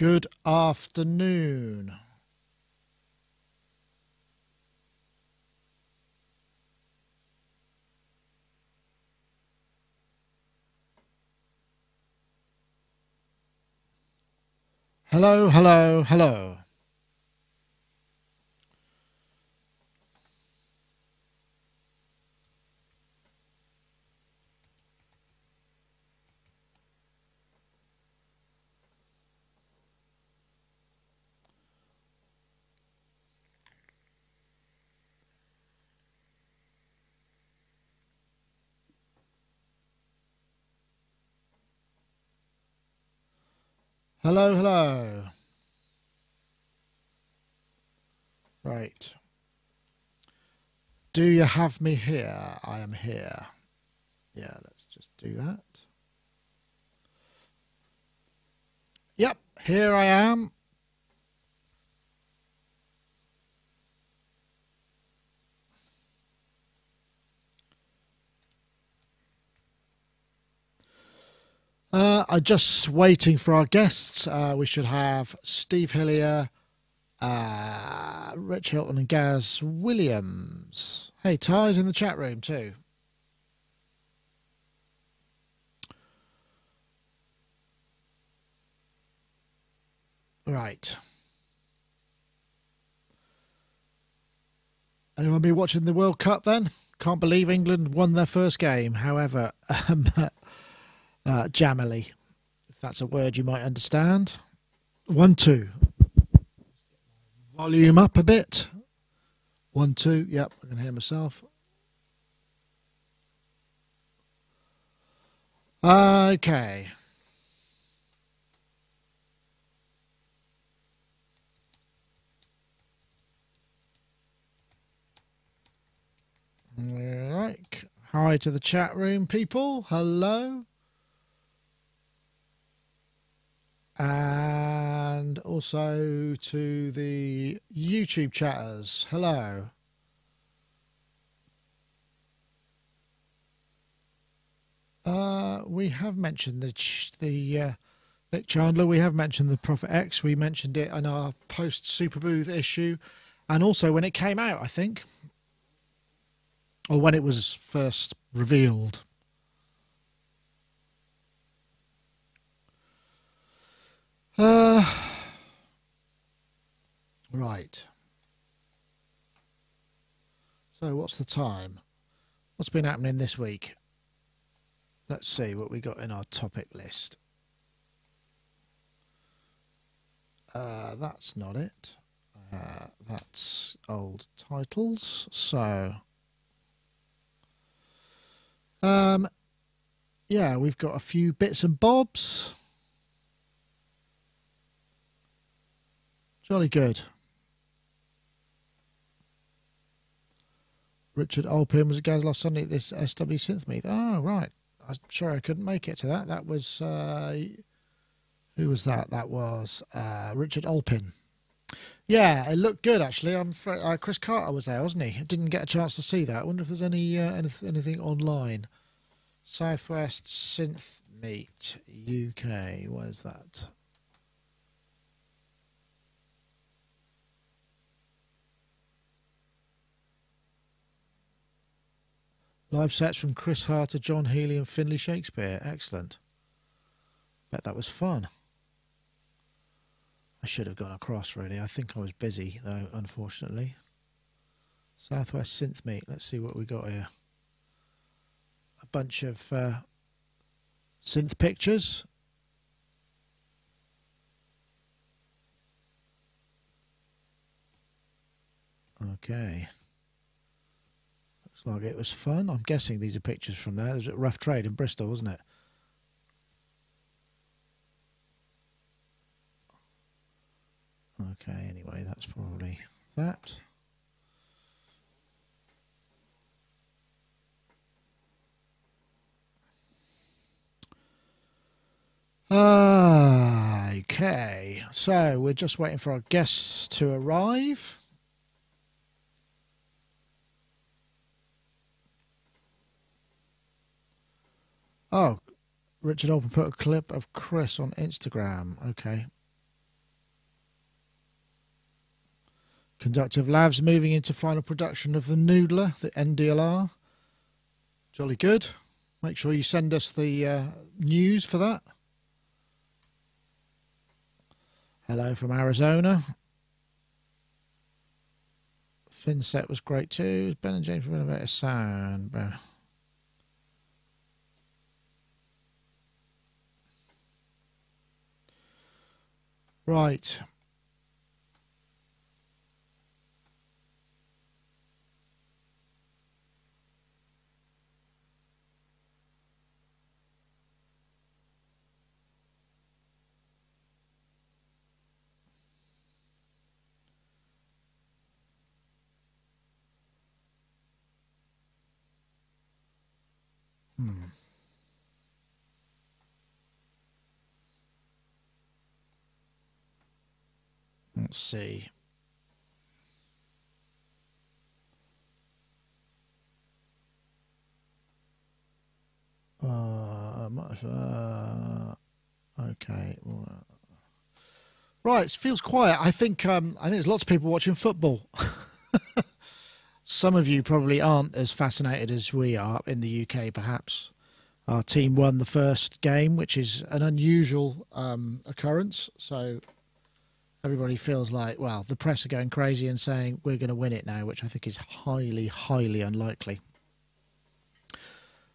Good afternoon. Hello, hello, hello. Hello, hello. Right. Do you have me here? I am here. Yeah, let's just do that. Yep, here I am. I'm just waiting for our guests. We should have Steve Hillier, Rich Hilton and Gaz Williams. Hey, Ty's in the chat room too. Right. Anyone be watching the World Cup then? Can't believe England won their first game. However, jammily, if that's a word you might understand. 1, 2. Volume up a bit. 1, 2. Yep, I can hear myself. Okay. Right. Hi to the chat room, people. Hello. And also to the YouTube chatters. Hello. We have mentioned the Nick Chandler. We have mentioned the Prophet X. We mentioned it in our post Super Booth issue, and also when it came out, I think, or when it was first revealed. Right. So what's the time? What's been happening this week? Let's see what we got in our topic list. That's not it. That's old titles. So, yeah, we've got a few bits and bobs. Jolly good. Richard Alpin was a Gaz last Sunday at this SW Synth Meet. Oh, right. I'm sure I couldn't make it to that. That was, who was that? That was Richard Alpin. Yeah, it looked good, actually. Chris Carter was there, wasn't he? Didn't get a chance to see that. I wonder if there's anything online. Southwest Synth Meet UK. Where's that? Live sets from Chris Harter, John Healy and Finlay Shakespeare. Excellent. Bet that was fun. I should have gone across, really. I think I was busy, though, unfortunately. Southwest Synth Meet. Let's see what we got here. A bunch of synth pictures. Okay. Looks like it was fun. I'm guessing these are pictures from there. It was at Rough Trade in Bristol, wasn't it? Okay, anyway, that's probably that. Okay, so we're just waiting for our guests to arrive. Oh, Richard Open put a clip of Chris on Instagram. Okay. Conductive Labs moving into final production of the Noodler, the NDLR. Jolly good. Make sure you send us the news for that. Hello from Arizona. Finset was great too. Ben and James were a better sound. Right. Let's see. Okay. Right, it feels quiet. I think there's lots of people watching football. Some of you probably aren't as fascinated as we are in the UK, perhaps. Our team won the first game, which is an unusual occurrence. So everybody feels like, well, the press are going crazy and saying we're going to win it now, which I think is highly, highly unlikely.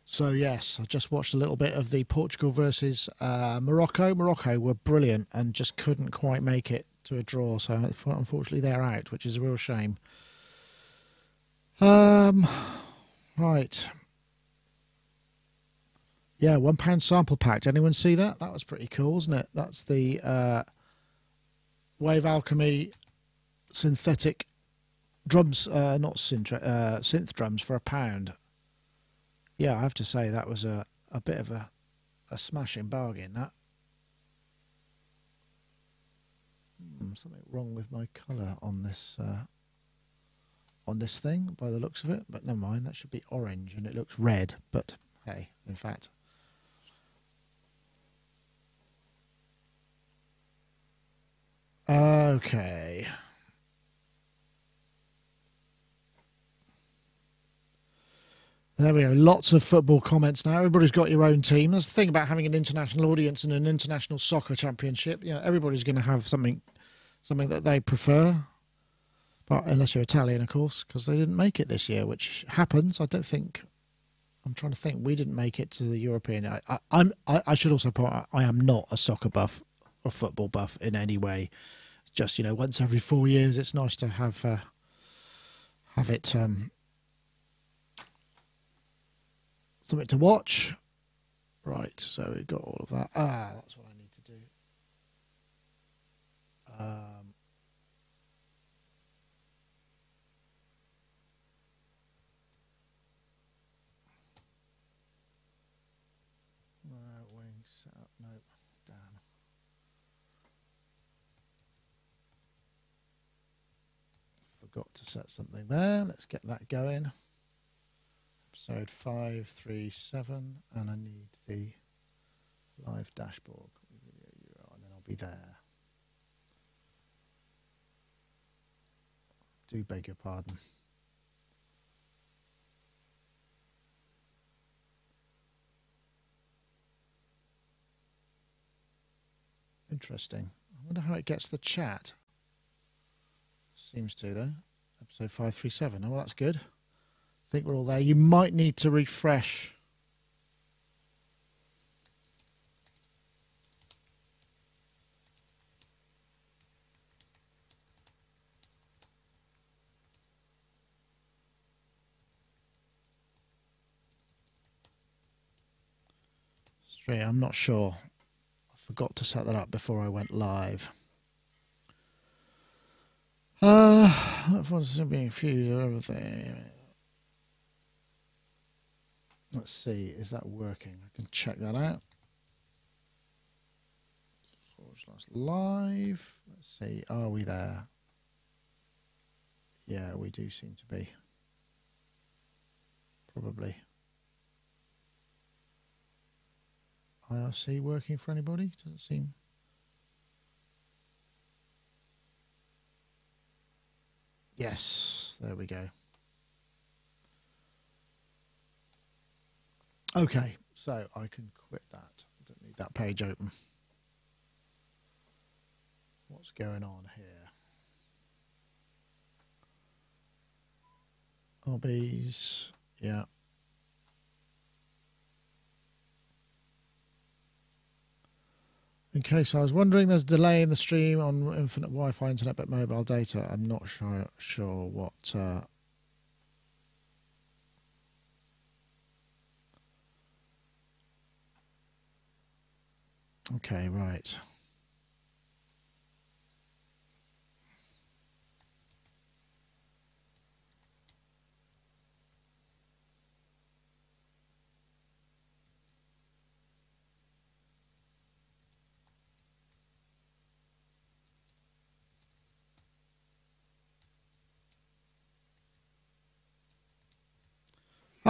So, yes, I just watched a little bit of the Portugal versus Morocco. Morocco were brilliant and just couldn't quite make it to a draw. So, unfortunately, they're out, which is a real shame. Right. Yeah, £1 sample pack. Did anyone see that? That was pretty cool, wasn't it? That's the Wave Alchemy synthetic drums, not synth drums for £1. Yeah, I have to say that was a bit of a smashing bargain, that. Something wrong with my colour on this thing by the looks of it, but never mind, that should be orange and it looks red, but hey, in fact. Okay. There we go. Lots of football comments now. Everybody's got your own team. That's the thing about having an international audience and an international soccer championship. You know, everybody's going to have something that they prefer. But unless you're Italian, of course, because they didn't make it this year, which happens. I don't think. I'm trying to think. We didn't make it to the European. I should also point out I am not a soccer buff or football buff in any way. It's just, you know, once every 4 years, it's nice to have it. Something to watch. Right, so we've got all of that. That's what I need to do. Wing setup. Nope. Damn. Forgot to set something there. Let's get that going. Episode 537, and I need the live dashboard, and then I'll be there. Do beg your pardon. Interesting. I wonder how it gets the chat. Seems to, though. Episode 537. Oh, well, that's good. I think we're all there. You might need to refresh. Straight, I'm not sure. I forgot to set that up before I went live. Everyone's being fused or everything. Let's see, is that working? I can check that out. Live. Let's see, are we there? Yeah, we do seem to be. Probably. IRC working for anybody? Doesn't seem. Yes, there we go. Okay, so I can quit that. I don't need that page open. What's going on here? Hobbies, yeah. In case I was wondering, there's a delay in the stream on infinite Wi-Fi internet but mobile data. I'm not sure what... Okay, right.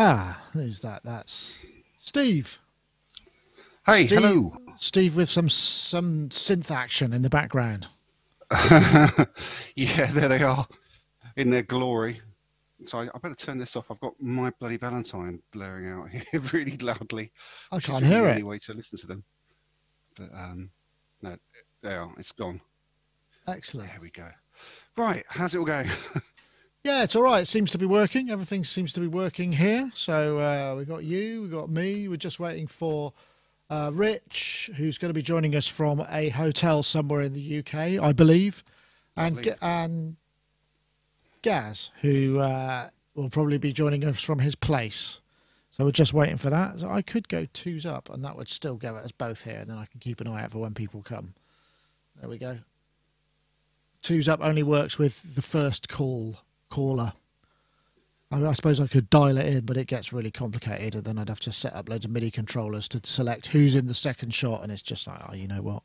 Ah, who's that? That's Steve. Hey, Steve, hello. Steve with some synth action in the background. Yeah, there they are in their glory. So I better turn this off. I've got My Bloody Valentine blaring out here really loudly. I can't hear the it. only way to listen to them. But no, there they are. It's gone. Excellent. There we go. Right, how's it all going? Yeah, it's all right. It seems to be working. Everything seems to be working here. So we got you, we got me. We're just waiting for Rich, who's going to be joining us from a hotel somewhere in the UK, I believe, and Gaz, who will probably be joining us from his place. So we're just waiting for that. So I could go 2s up, and that would still go at us both here, and then I can keep an eye out for when people come. There we go. 2s up only works with the first caller. I mean, I suppose I could dial it in, but it gets really complicated, and then I'd have to set up loads of MIDI controllers to select who's in the second shot, and it's just like, oh, you know what?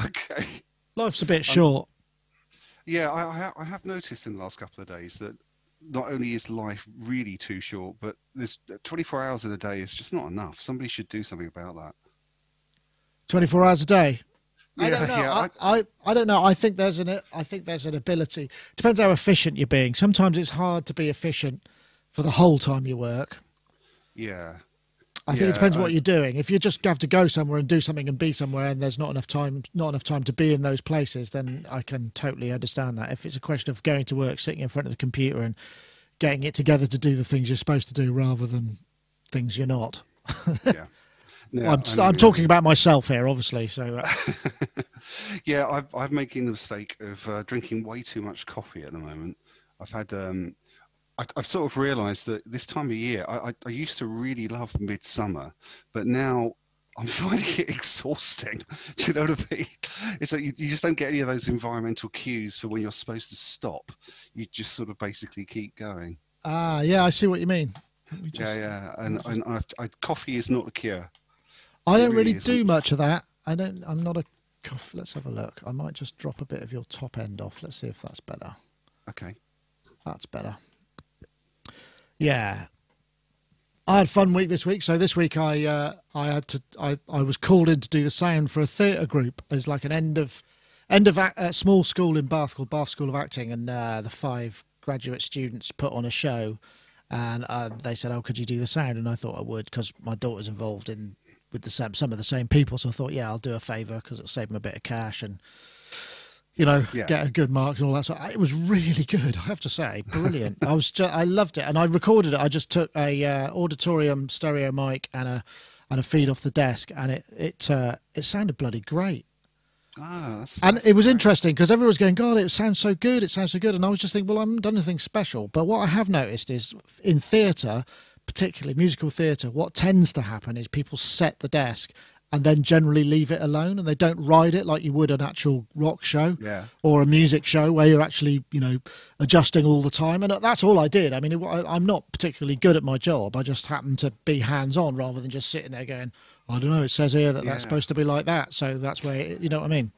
Okay. Life's a bit short. Yeah, I have noticed in the last couple of days that not only is life really too short, but there's 24 hours in a day is just not enough. Somebody should do something about that. 24 hours a day. Yeah, I don't know. Yeah, I don't know. I think there's an ability. Depends how efficient you're being. Sometimes it's hard to be efficient for the whole time you work. Yeah. I think it depends what you're doing. If you just have to go somewhere and do something and be somewhere, and there's not enough time to be in those places, then I can totally understand that. If it's a question of going to work, sitting in front of the computer, and getting it together to do the things you're supposed to do rather than things you're not. Yeah. Yeah, I'm talking about myself here, obviously. So, yeah, I'm making the mistake of drinking way too much coffee at the moment. I've had, I've sort of realised that this time of year, I used to really love midsummer, but now I'm finding it exhausting. Do you know what I mean? It's like you just don't get any of those environmental cues for when you're supposed to stop. You just sort of basically keep going. Yeah, I see what you mean. Yeah, and coffee is not the cure. I don't really do much of that. I'm not a cough. Let's have a look. I might just drop a bit of your top end off. Let's see if that's better. Okay. That's better. Yeah. I had a fun week this week. So this week I was called in to do the sound for a theatre group as like an end of small school in Bath called Bath School of Acting, and the 5 graduate students put on a show, and they said, "Oh, could you do the sound?" And I thought I would because my daughter's involved with some of the same people, so I thought, yeah, I'll do a favour because it'll save them a bit of cash and, you know, get a good marks and all that. So it was really good, I have to say, brilliant. I loved it, and I recorded it. I just took a auditorium stereo mic and a feed off the desk, and it sounded bloody great. And it was interesting because everyone was going, God, it sounds so good, and I was just thinking, well, I haven't done anything special. But what I have noticed is in theatre, particularly musical theatre, what tends to happen is people set the desk and then generally leave it alone, and they don't ride it like you would an actual rock show or a music show where you're actually, you know, adjusting all the time. And that's all I did. I mean, I'm not particularly good at my job. I just happen to be hands-on rather than just sitting there going, I don't know, it says here that that's supposed to be like that. So that's where, you know what I mean?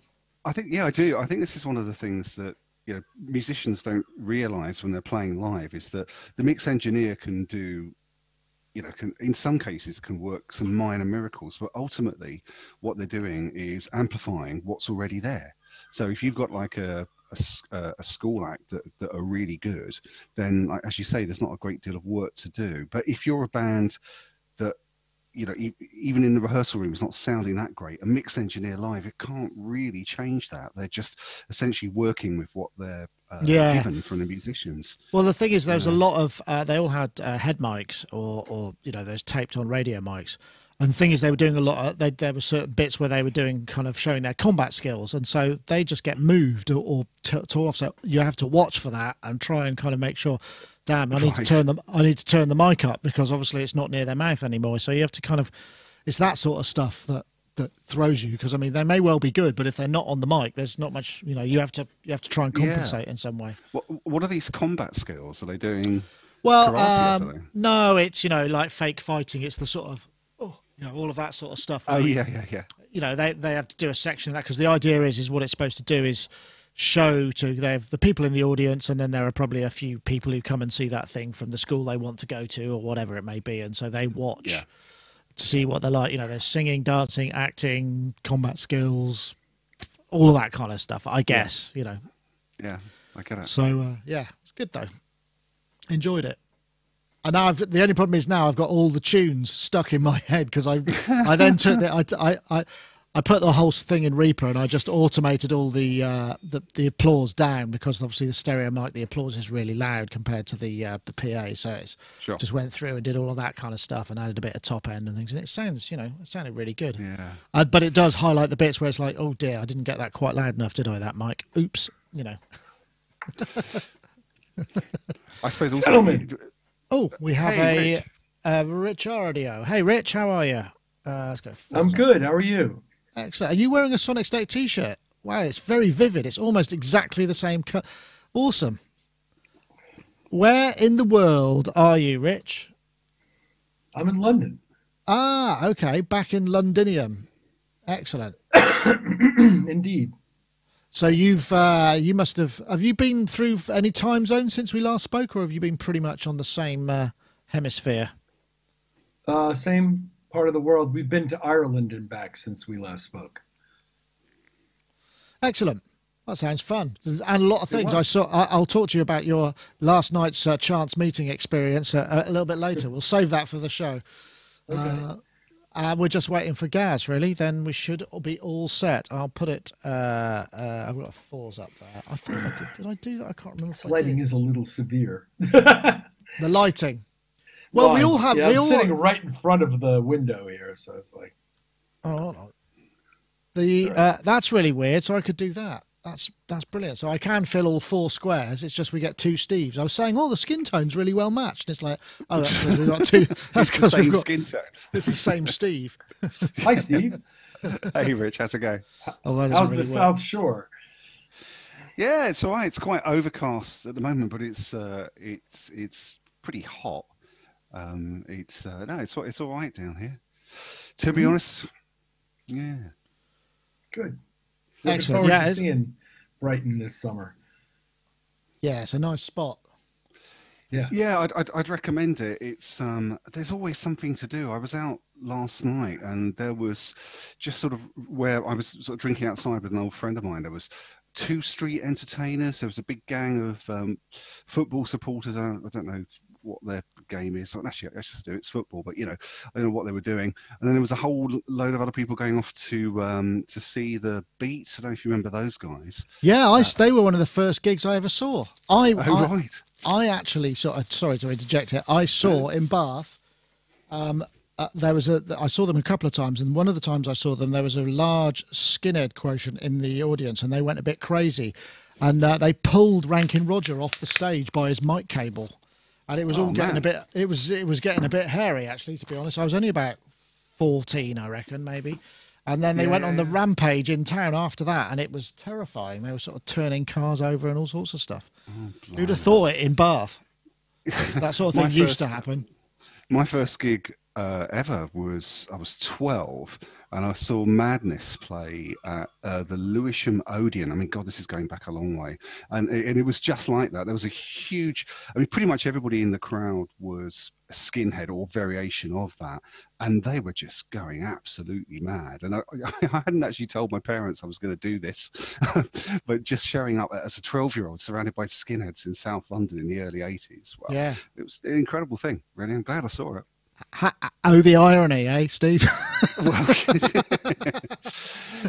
I think, I do. I think this is one of the things that, you know, musicians don't realise when they're playing live is that the mix engineer can do, you know, in some cases can work some minor miracles, but ultimately what they're doing is amplifying what's already there. So if you've got like a school act that are really good, then like, as you say, there's not a great deal of work to do. But if you're a band that, you know, even in the rehearsal room, it's not sounding that great, a mix engineer live, it can't really change that. They're just essentially working with what they're given from the musicians. Well, the thing is, there's a lot of they all had head mics or you know, those taped on radio mics. And the thing is, they were doing a lot of, there were certain bits where they were doing kind of showing their combat skills, and so they just get moved or torn off. So you have to watch for that and try and kind of make sure, damn, I need to turn the mic up, because obviously it's not near their mouth anymore. So you have to kind of, it's that sort of stuff that throws you, because I mean, they may well be good, but if they're not on the mic, there's not much, you know, you have to try and compensate in some way. What are these combat skills? Are they doing? Well, karate, no, it's, you know, like fake fighting. It's the sort of, you know, all of that sort of stuff. Oh, yeah. You know, they have to do a section of that, because the idea is what it's supposed to do is show to the people in the audience, and then there are probably a few people who come and see that thing from the school they want to go to or whatever it may be, and so they watch to see what they're like. You know, there's singing, dancing, acting, combat skills, all of that kind of stuff, I guess. You know. Yeah, I get it. So it's good though. Enjoyed it. And now the only problem is now I've got all the tunes stuck in my head, because I then took I put the whole thing in Reaper, and I just automated all the applause down, because obviously the stereo mic, the applause is really loud compared to the PA, so it's just went through and did all of that kind of stuff and added a bit of top end and things, and it sounds, you know, it sounded really good. Yeah. But it does highlight the bits where it's like, oh dear, I didn't get that quite loud enough, did I? That mic, oops, you know. I suppose also. Gentlemen. Oh, we have a Rich Ardio. Hey, Rich, how are you? Let's go. I'm good. How are you? Excellent. Are you wearing a Sonicstate t-shirt? Wow, it's very vivid. It's almost exactly the same cut. Awesome. Where in the world are you, Rich? I'm in London. Ah, okay. Back in Londinium. Excellent. Indeed. So you must have you been through any time zone since we last spoke, or have you been pretty much on the same hemisphere? Same part of the world. We've been to Ireland and back since we last spoke. Excellent. That sounds fun. And a lot of things I saw. I'll talk to you about your last night's chance meeting experience a little bit later. We'll save that for the show. Okay. We're just waiting for Gaz, really. Then we should be all set. I'll put it. I've got 4s up there. I think I did. Did I do that? I can't remember. Lighting is a little severe. The lighting. Well, we all have. Yeah, I'm sitting right in front of the window here, so it's like. Oh, hold on. That's really weird. So I could do that. That's brilliant. So I can fill all 4 squares. It's just we get 2 Steves. I was saying, the skin tone's really well matched. And it's like, that's because we've got 2. That's because we've got skin tone. It's the same Steve. Hi, Steve. Hey, Rich. How's it going? How's the South Shore? Yeah, it's all right. It's quite overcast at the moment, but it's pretty hot. It's all right down here. To be honest, yeah. Good. Excellent. Yeah, seeing Brighton this summer. Yeah, it's a nice spot. Yeah, I'd recommend it. It's there's always something to do. I was out last night, and there was just sort of where I was sort of drinking outside with an old friend of mine. There was 2 street entertainers. There was a big gang of football supporters. I don't know what their game is. Well, actually, I just do it's football, but you know, I don't know what they were doing. And then there was a whole load of other people going off to see the Beats. I don't know if you remember those guys. Yeah, they were one of the first gigs I ever saw. Right. I actually sorry to interject here. I saw in Bath. I saw them a couple of times, and one of the times I saw them, there was a large skinhead quotient in the audience, and they went a bit crazy, and they pulled Rankin Roger off the stage by his mic cable. And it was all getting a bit. It was getting a bit hairy, actually. To be honest, I was only about 14, I reckon, maybe. And then they went on the rampage in town after that, and it was terrifying. They were sort of turning cars over and all sorts of stuff. Who'd have thought it in Bath? That sort of thing used to happen. My first gig ever was I was 12, and I saw Madness play at the Lewisham Odeon. I mean, God, this is going back a long way. And it was just like that. There was a huge, I mean, pretty much everybody in the crowd was a skinhead or variation of that. And they were just going absolutely mad. And I hadn't actually told my parents I was going to do this, but just showing up as a 12-year-old surrounded by skinheads in South London in the early 80s. Well, Yeah. it was an incredible thing, really. I'm glad I saw it. Oh, the irony, eh, Steve? Well,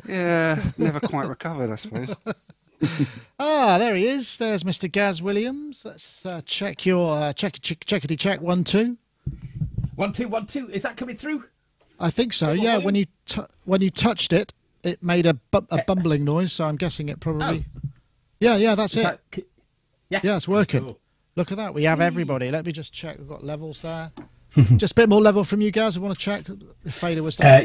yeah, never quite recovered, I suppose. There he is. There's Mr. Gaz Williams. Let's check your checkity check 1 2. 1 2 1 2. Is that coming through? I think so. Yeah. When you touched it, it made a bumbling noise. So I'm guessing it probably. Oh. Yeah. That's it. Yeah. Yeah, it's working. Cool. Look at that. We have everybody. Let me just check. We've got levels there. Just a bit more level from you guys. I want to check if fader was there.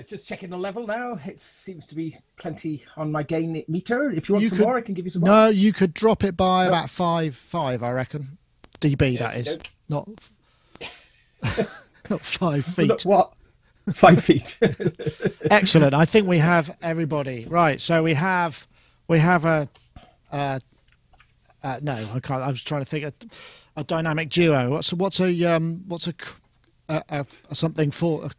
Just checking the level now. It seems to be plenty on my gain meter. If you want some more, I can give you some more. No, you could drop it by about 5, I reckon. dB, that is. Not 5 feet. What? 5 feet. Excellent. I think we have everybody. Right. So we have a no, I can't. I was trying to think a dynamic duo. What's a something quad?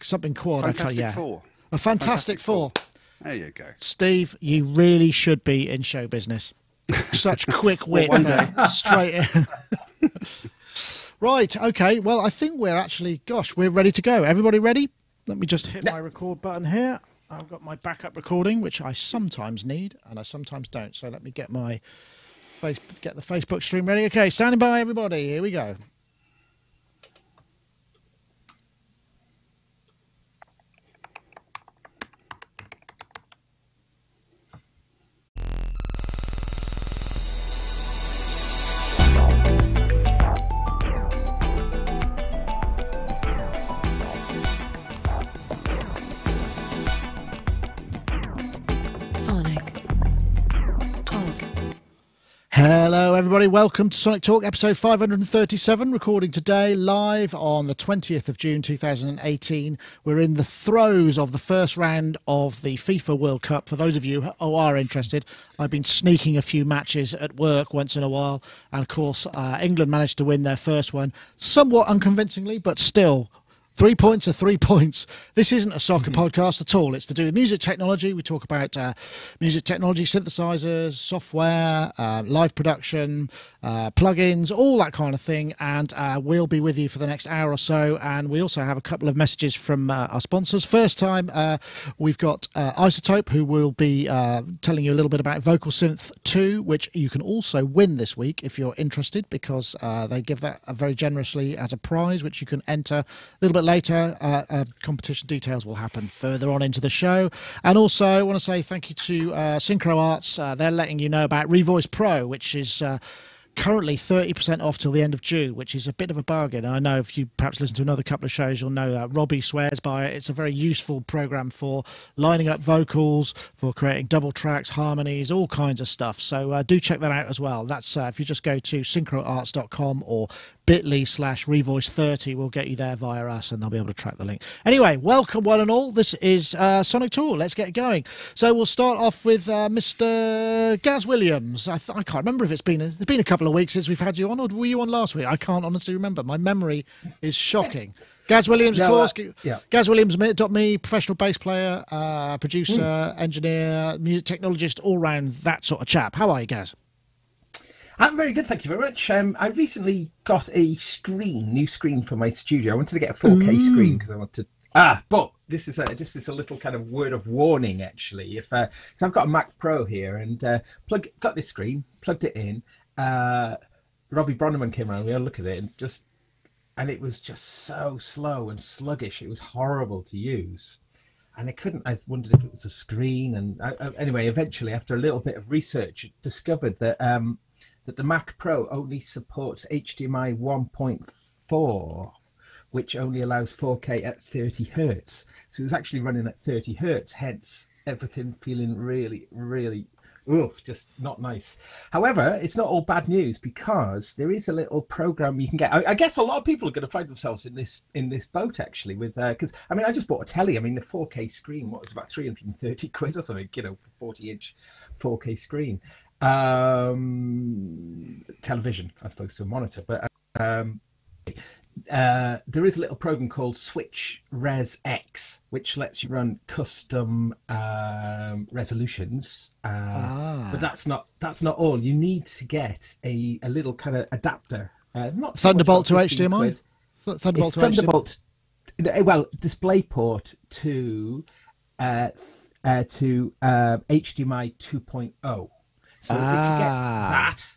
Fantastic Four. A fantastic four. There you go. Steve, you really should be in show business. Such quick wit there. Straight in. Right, okay. Well, I think we're ready to go. Everybody ready? Let me just hit my record button here. I've got my backup recording, which I sometimes need and I sometimes don't. So let me get the Facebook stream ready. Okay, standing by, everybody. Here we go. Hello, everybody. Welcome to Sonic Talk, episode 537, recording today live on the 20th of June 2018. We're in the throes of the first round of the FIFA World Cup. For those of you who are interested, I've been sneaking a few matches at work once in a while. And, of course, England managed to win their first one, somewhat unconvincingly, but still. 3 points are 3 points. This isn't a soccer podcast at all. It's to do with music technology. We talk about music technology, synthesizers, software, live production, plugins, all that kind of thing. And we'll be with you for the next hour or so. And we also have a couple of messages from our sponsors. First time, we've got Isotope, who will be telling you a little bit about Vocal Synth 2, which you can also win this week if you're interested, because they give that very generously as a prize, which you can enter a little bit later. Competition details will happen further on into the show. And also I want to say thank you to Synchro Arts. They're letting you know about Revoice Pro, which is currently 30% off till the end of June, which is a bit of a bargain. I know if you perhaps listen to another couple of shows, you'll know that Robbie swears by it. It's a very useful program for lining up vocals, for creating double tracks, harmonies, all kinds of stuff. So do check that out as well. That's if you just go to synchroarts.com or bit.ly/revoice30 will get you there via us, and they'll be able to track the link. Anyway, welcome one and all. This is Sonic Tour. Let's get going. So we'll start off with Mr. Gaz Williams. I can't remember if it's been a couple of weeks since we've had you on, or were you on last week? I can't honestly remember. My memory is shocking. Gaz Williams, of course. Yeah. Gaz Williams.me, professional bass player, producer, engineer, music technologist, all round that sort of chap. How are you, Gaz? I'm very good, thank you very much. I recently got a new screen for my studio. I wanted to get a 4K screen because I wanted. But this is just a little kind of word of warning, actually. So I've got a Mac Pro here, and got this screen, plugged it in. Robbie Bronneman came around. We had a look at it, and it was just so slow and sluggish. It was horrible to use. And I wondered if it was a screen. And anyway, eventually, after a little bit of research, discovered that the Mac Pro only supports HDMI 1.4, which only allows 4K at 30 hertz. So it was actually running at 30 hertz, hence everything feeling really, really Ugh, just not nice. However, it's not all bad news because there is a little program you can get. I guess a lot of people are going to find themselves in this boat actually. With because I mean, I just bought a telly. I mean, the 4K screen, what was about 330 quid or something, you know, for 40-inch 4K screen, television as opposed to a monitor. But there is a little program called Switch Res X, which lets you run custom resolutions. But that's not all. You need to get a little kind of adapter. Not Thunderbolt to HDMI. Thunderbolt to Thunderbolt. Well, DisplayPort to HDMI 2.0. So if you get that,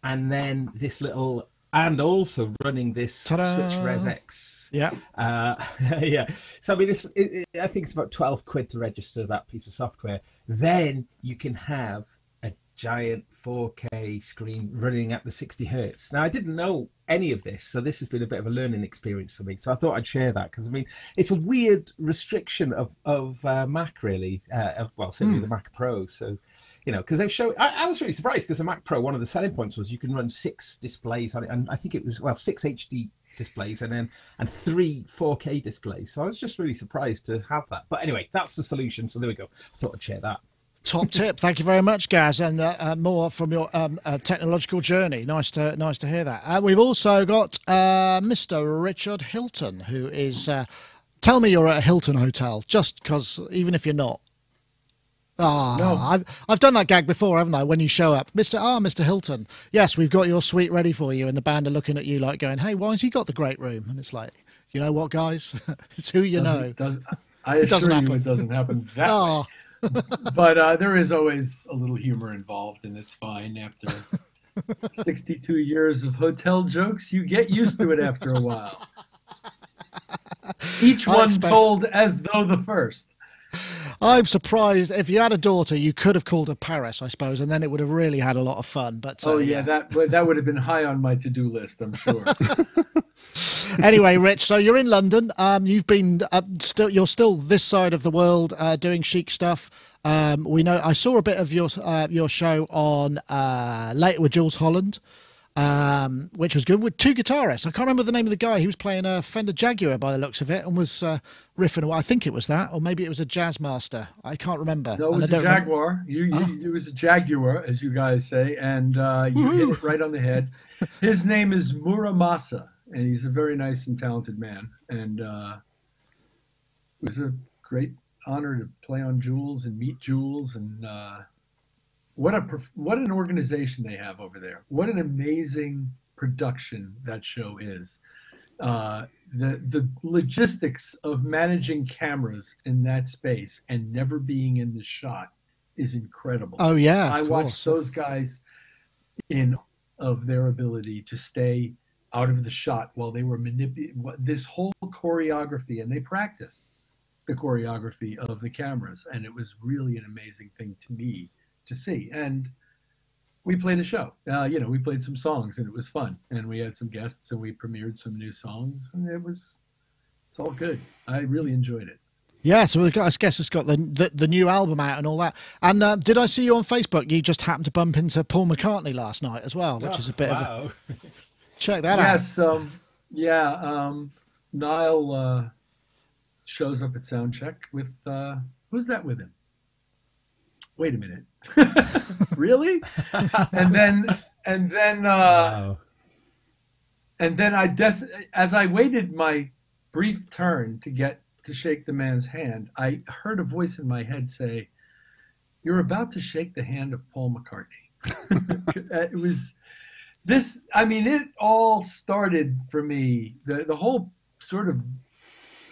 and then this little. And also running this Ta-da! Switch Res X. Yeah. Yeah. So, I mean, I think it's about 12 quid to register that piece of software. Then you can have a giant 4K screen running at the 60 hertz. Now, I didn't know any of this, so this has been a bit of a learning experience for me. So I thought I'd share that because, I mean, it's a weird restriction of Mac, really. Well, certainly the Mac Pro. So, you know, because they've shown, I was really surprised because the Mac Pro, one of the selling points was you can run 6 displays on it. And I think it was, 6 HD displays and 3 4K displays. So I was just really surprised to have that. But anyway, that's the solution. So there we go. I thought I'd share that. Top tip. Thank you very much, Gaz, and more from your technological journey. Nice to hear that. We've also got Mr. Richard Hilton, who is. Tell me you're at a Hilton hotel, just because, even if you're not. No. I've done that gag before, haven't I? When you show up, Mr. Hilton. Yes, we've got your suite ready for you, and the band are looking at you like going, "Hey, why has he got the great room?" And it's like, you know what, guys, it's who you know. I assure you, it doesn't happen that way. But there is always a little humor involved, and it's fine. After 62 years of hotel jokes, you get used to it after a while. Each one told as though the first. I'm surprised. If you had a daughter, you could have called her Paris, I suppose, and then it would have really had a lot of fun. But yeah, that would have been high on my to-do list, I'm sure. Anyway, Rich, so you're in London. You've been you're still this side of the world doing chic stuff. We know I saw a bit of your show on Later with Jules Holland, which was good, with 2 guitarists. I can't remember the name of the guy. He was playing a Fender Jaguar by the looks of it and was riffing away. I think it was that, or maybe it was a Jazz Master. I can't remember. No, it was a Jaguar. It was a Jaguar, as you guys say, and you hit it right on the head. His name is Muramasa, and he's a very nice and talented man. And it was a great honor to play on Jules and meet Jules, and what an organization they have over there. What an amazing production that show is. The logistics of managing cameras in that space and never being in the shot is incredible. Oh yeah, I watched those guys of their ability to stay out of the shot while they were manipulating this whole choreography, and they practiced the choreography of the cameras, and it was really an amazing thing to me to see. And we played a show. We played some songs, and it was fun. And we had some guests, and we premiered some new songs, and it's all good. I really enjoyed it. Yeah, so I guess it's got the new album out and all that. And did I see you on Facebook? You just happened to bump into Paul McCartney last night as well, which is a bit of a... Check that out. Yes, Niall shows up at Soundcheck with... who's that with him? Wait a minute. Really? And then as I waited my brief turn to get to shake the man's hand, I heard a voice in my head say, "You're about to shake the hand of Paul McCartney." It was this. I mean, it all started for me. The whole sort of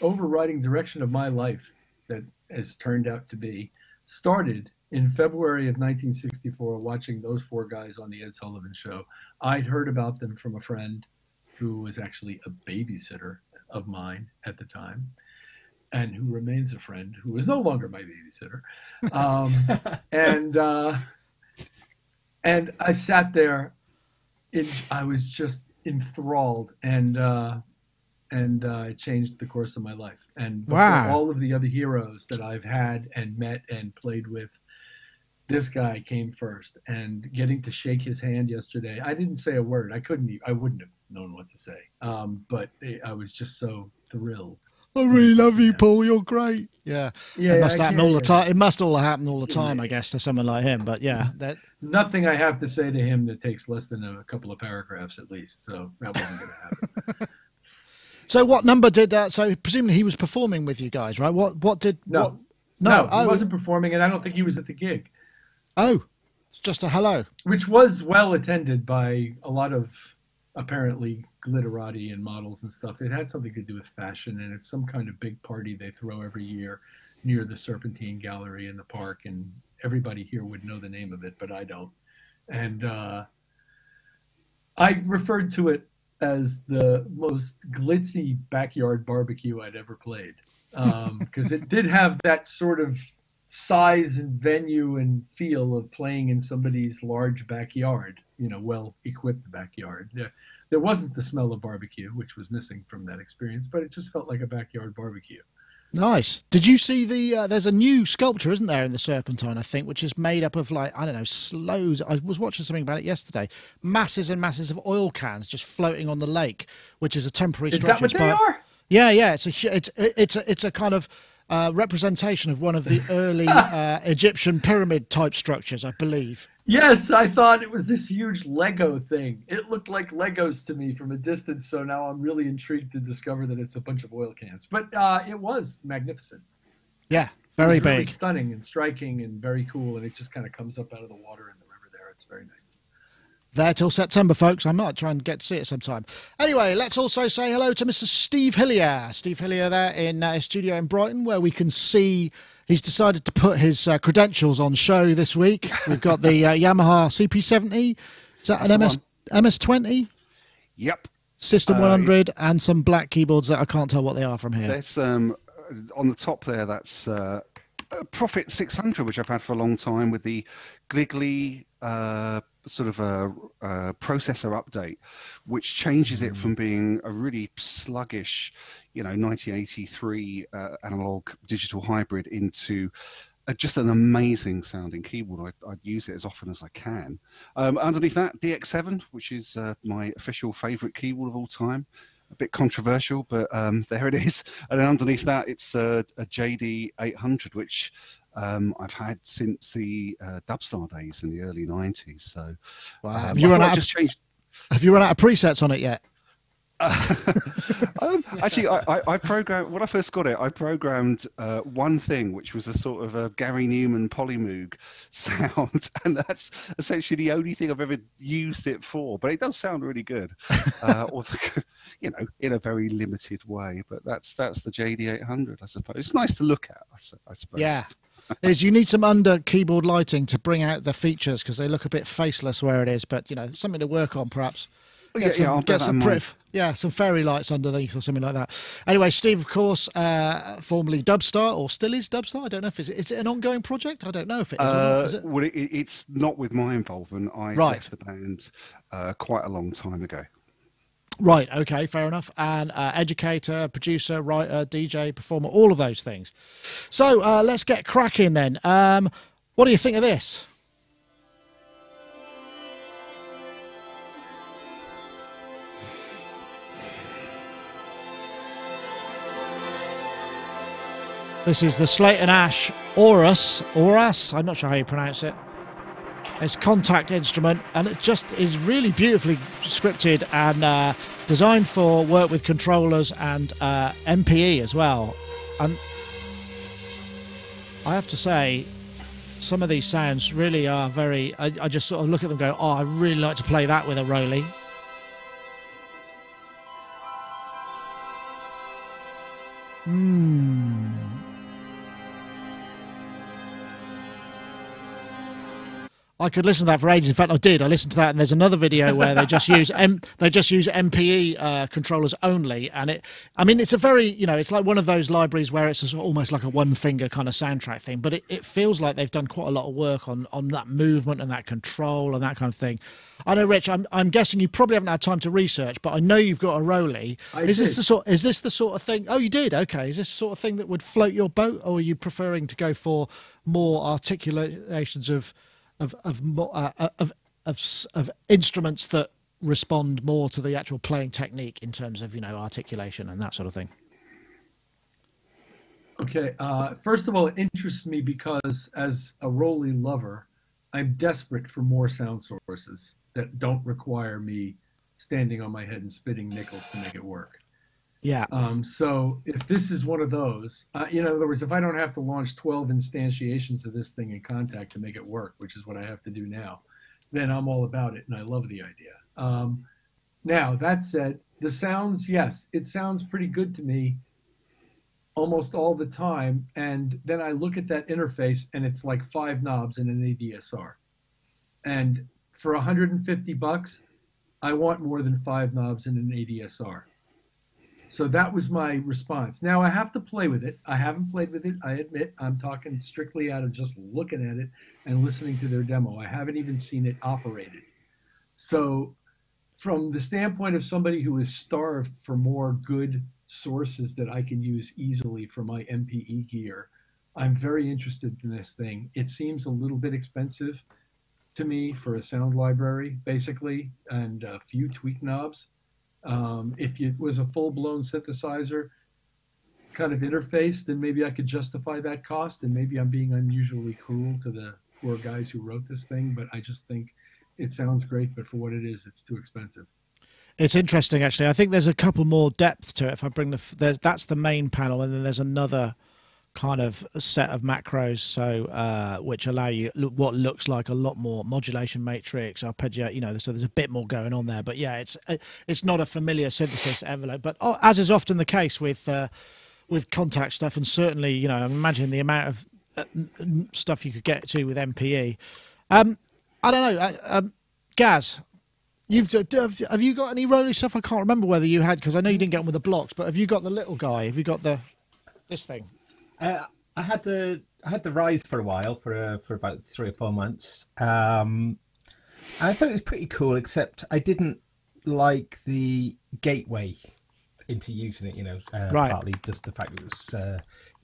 overriding direction of my life that has turned out to be started in February of 1964, watching those 4 guys on the Ed Sullivan Show. I'd heard about them from a friend who was actually a babysitter of mine at the time, and who remains a friend, who is no longer my babysitter. And I sat there, I was just enthralled, and it changed the course of my life. And wow, all of the other heroes that I've had and met and played with, this guy came first, and getting to shake his hand yesterday, I didn't say a word. I wouldn't have known what to say. But I was just so thrilled. I really love you, Paul. You're great. Yeah, it Yeah, must I happen can't. all the Yeah. time. It must all happen all the time, I guess, to someone like him. But yeah, that. Nothing I have to say to him that takes less than a couple of paragraphs at least. So that wasn't going to happen. So what number did? So presumably he was performing with you guys, right? What did? No. What, no, he wasn't performing, and I don't think he was at the gig. Oh, it's just a hello. Which was well attended by a lot of apparently glitterati and models and stuff. It had something to do with fashion, and it's some kind of big party they throw every year near the Serpentine Gallery in the park, and everybody here would know the name of it, but I don't. And I referred to it as the most glitzy backyard barbecue I'd ever played, because it did have that sort of size and venue and feel of playing in somebody's large backyard, well-equipped backyard. There wasn't the smell of barbecue, which was missing from that experience, but it just felt like a backyard barbecue. Nice. Did you see there's a new sculpture, isn't there, in the Serpentine, I think, which is made up of, like, I don't know, slows. I was watching something about it yesterday. Masses and masses of oil cans just floating on the lake, which is a temporary structure. Is that what they are? Yeah. It's a kind of representation of one of the early Egyptian pyramid type structures, I believe. Yes, I thought it was this huge Lego thing. It looked like Legos to me from a distance, so now I'm really intrigued to discover that it's a bunch of oil cans. But it was magnificent. Yeah, very big. Really stunning and striking and very cool, and it just kind of comes up out of the water in the river there. It's very nice. There till September, folks. I might try and get to see it sometime. Anyway, let's also say hello to Mr. Steve Hillier. Steve Hillier there in his studio in Brighton, where we can see he's decided to put his credentials on show this week. We've got the Yamaha CP70. Is that an MS-20? Yep. System 100 and some black keyboards that I can't tell what they are from here. That's on the top there. That's Profit 600, which I've had for a long time, with the Gliggly sort of a processor update, which changes it from being a really sluggish, 1983 analog digital hybrid into just an amazing sounding keyboard. I'd use it as often as I can. Underneath that, DX7, which is my official favorite keyboard of all time. A bit controversial, but there it is. And then underneath that, it's a JD 800, which I've had since the Dubstar days in the early 90s. So, wow. Have you run out of presets on it yet? Actually, I programmed, when I first got it, I programmed one thing, which was a sort of a Gary Newman Polymoog sound, and that's essentially the only thing I've ever used it for. But it does sound really good, in a very limited way. But that's the JD800, I suppose. It's nice to look at, I suppose. Yeah. You need some under keyboard lighting to bring out the features, because they look a bit faceless where it is, but something to work on perhaps. Get some fairy lights underneath or something like that. Anyway, Steve, of course, formerly Dubstar, or still is Dubstar. I don't know if is it an ongoing project. I don't know if it is. Or not, is it? Well, it's not with my involvement. I left the band quite a long time ago. Right. Okay. Fair enough. And educator, producer, writer, DJ, performer, all of those things. So let's get cracking then. What do you think of this? This is the Slate and Ash Auras, I'm not sure how you pronounce it. It's contact instrument, and it just is really beautifully scripted and designed for work with controllers and MPE as well. And I have to say, some of these sounds really are very, I just sort of look at them and go, oh, I really like to play that with a Roley. I could listen to that for ages. In fact, I did. I listened to that, and there's another video where they just use MPE controllers only, and I mean, it's a very, it's like one of those libraries where it's almost like a one-finger kind of soundtrack thing, but it feels like they've done quite a lot of work on that movement and that control and that kind of thing. I know, Rich. I'm guessing you probably haven't had time to research, but I know you've got a Rolly. Is this the sort of thing? Oh, you did. Okay. Is this the sort of thing that would float your boat, or are you preferring to go for more articulations of instruments that respond more to the actual playing technique in terms of articulation and that sort of thing? Okay, first of all, it interests me because as a Rolly lover, I'm desperate for more sound sources that don't require me standing on my head and spitting nickels to make it work. Yeah. So if this is one of those, in other words, if I don't have to launch 12 instantiations of this thing in Contact to make it work, which is what I have to do now, then I'm all about it, and I love the idea. Now, that said, the sounds, yes, it sounds pretty good to me almost all the time, and then I look at that interface, and it's like 5 knobs in an ADSR. And for $150, I want more than 5 knobs in an ADSR. So that was my response. Now I have to play with it. I haven't played with it. I admit. I'm talking strictly out of just looking at it and listening to their demo. I haven't even seen it operated. So from the standpoint of somebody who is starved for more good sources that I can use easily for my MPE gear, I'm very interested in this thing. It seems a little bit expensive to me for a sound library, basically, and a few tweak knobs. If it was a full-blown synthesizer kind of interface, then maybe I could justify that cost, and maybe I'm being unusually cruel to the poor guys who wrote this thing, but I just think it sounds great, but for what it is, it's too expensive. It's interesting, actually. I think there's a couple more depth to it. If I bring that's the main panel, and then there's another kind of set of macros, so which allow you what looks like a lot more modulation matrix, arpeggio, so there's a bit more going on there. But yeah, it's not a familiar synthesis envelope, but as is often the case with Contact stuff, and certainly imagine the amount of stuff you could get to with MPE. I don't know, Gaz, have you got any Rolly stuff? I can't remember whether you had, because I know you didn't get on with the blocks, but have you got the little guy? Have you got this thing? I had the Rise for a while, for about 3 or 4 months. I thought it was pretty cool, except I didn't like the gateway into using it. Right. Partly just the fact it was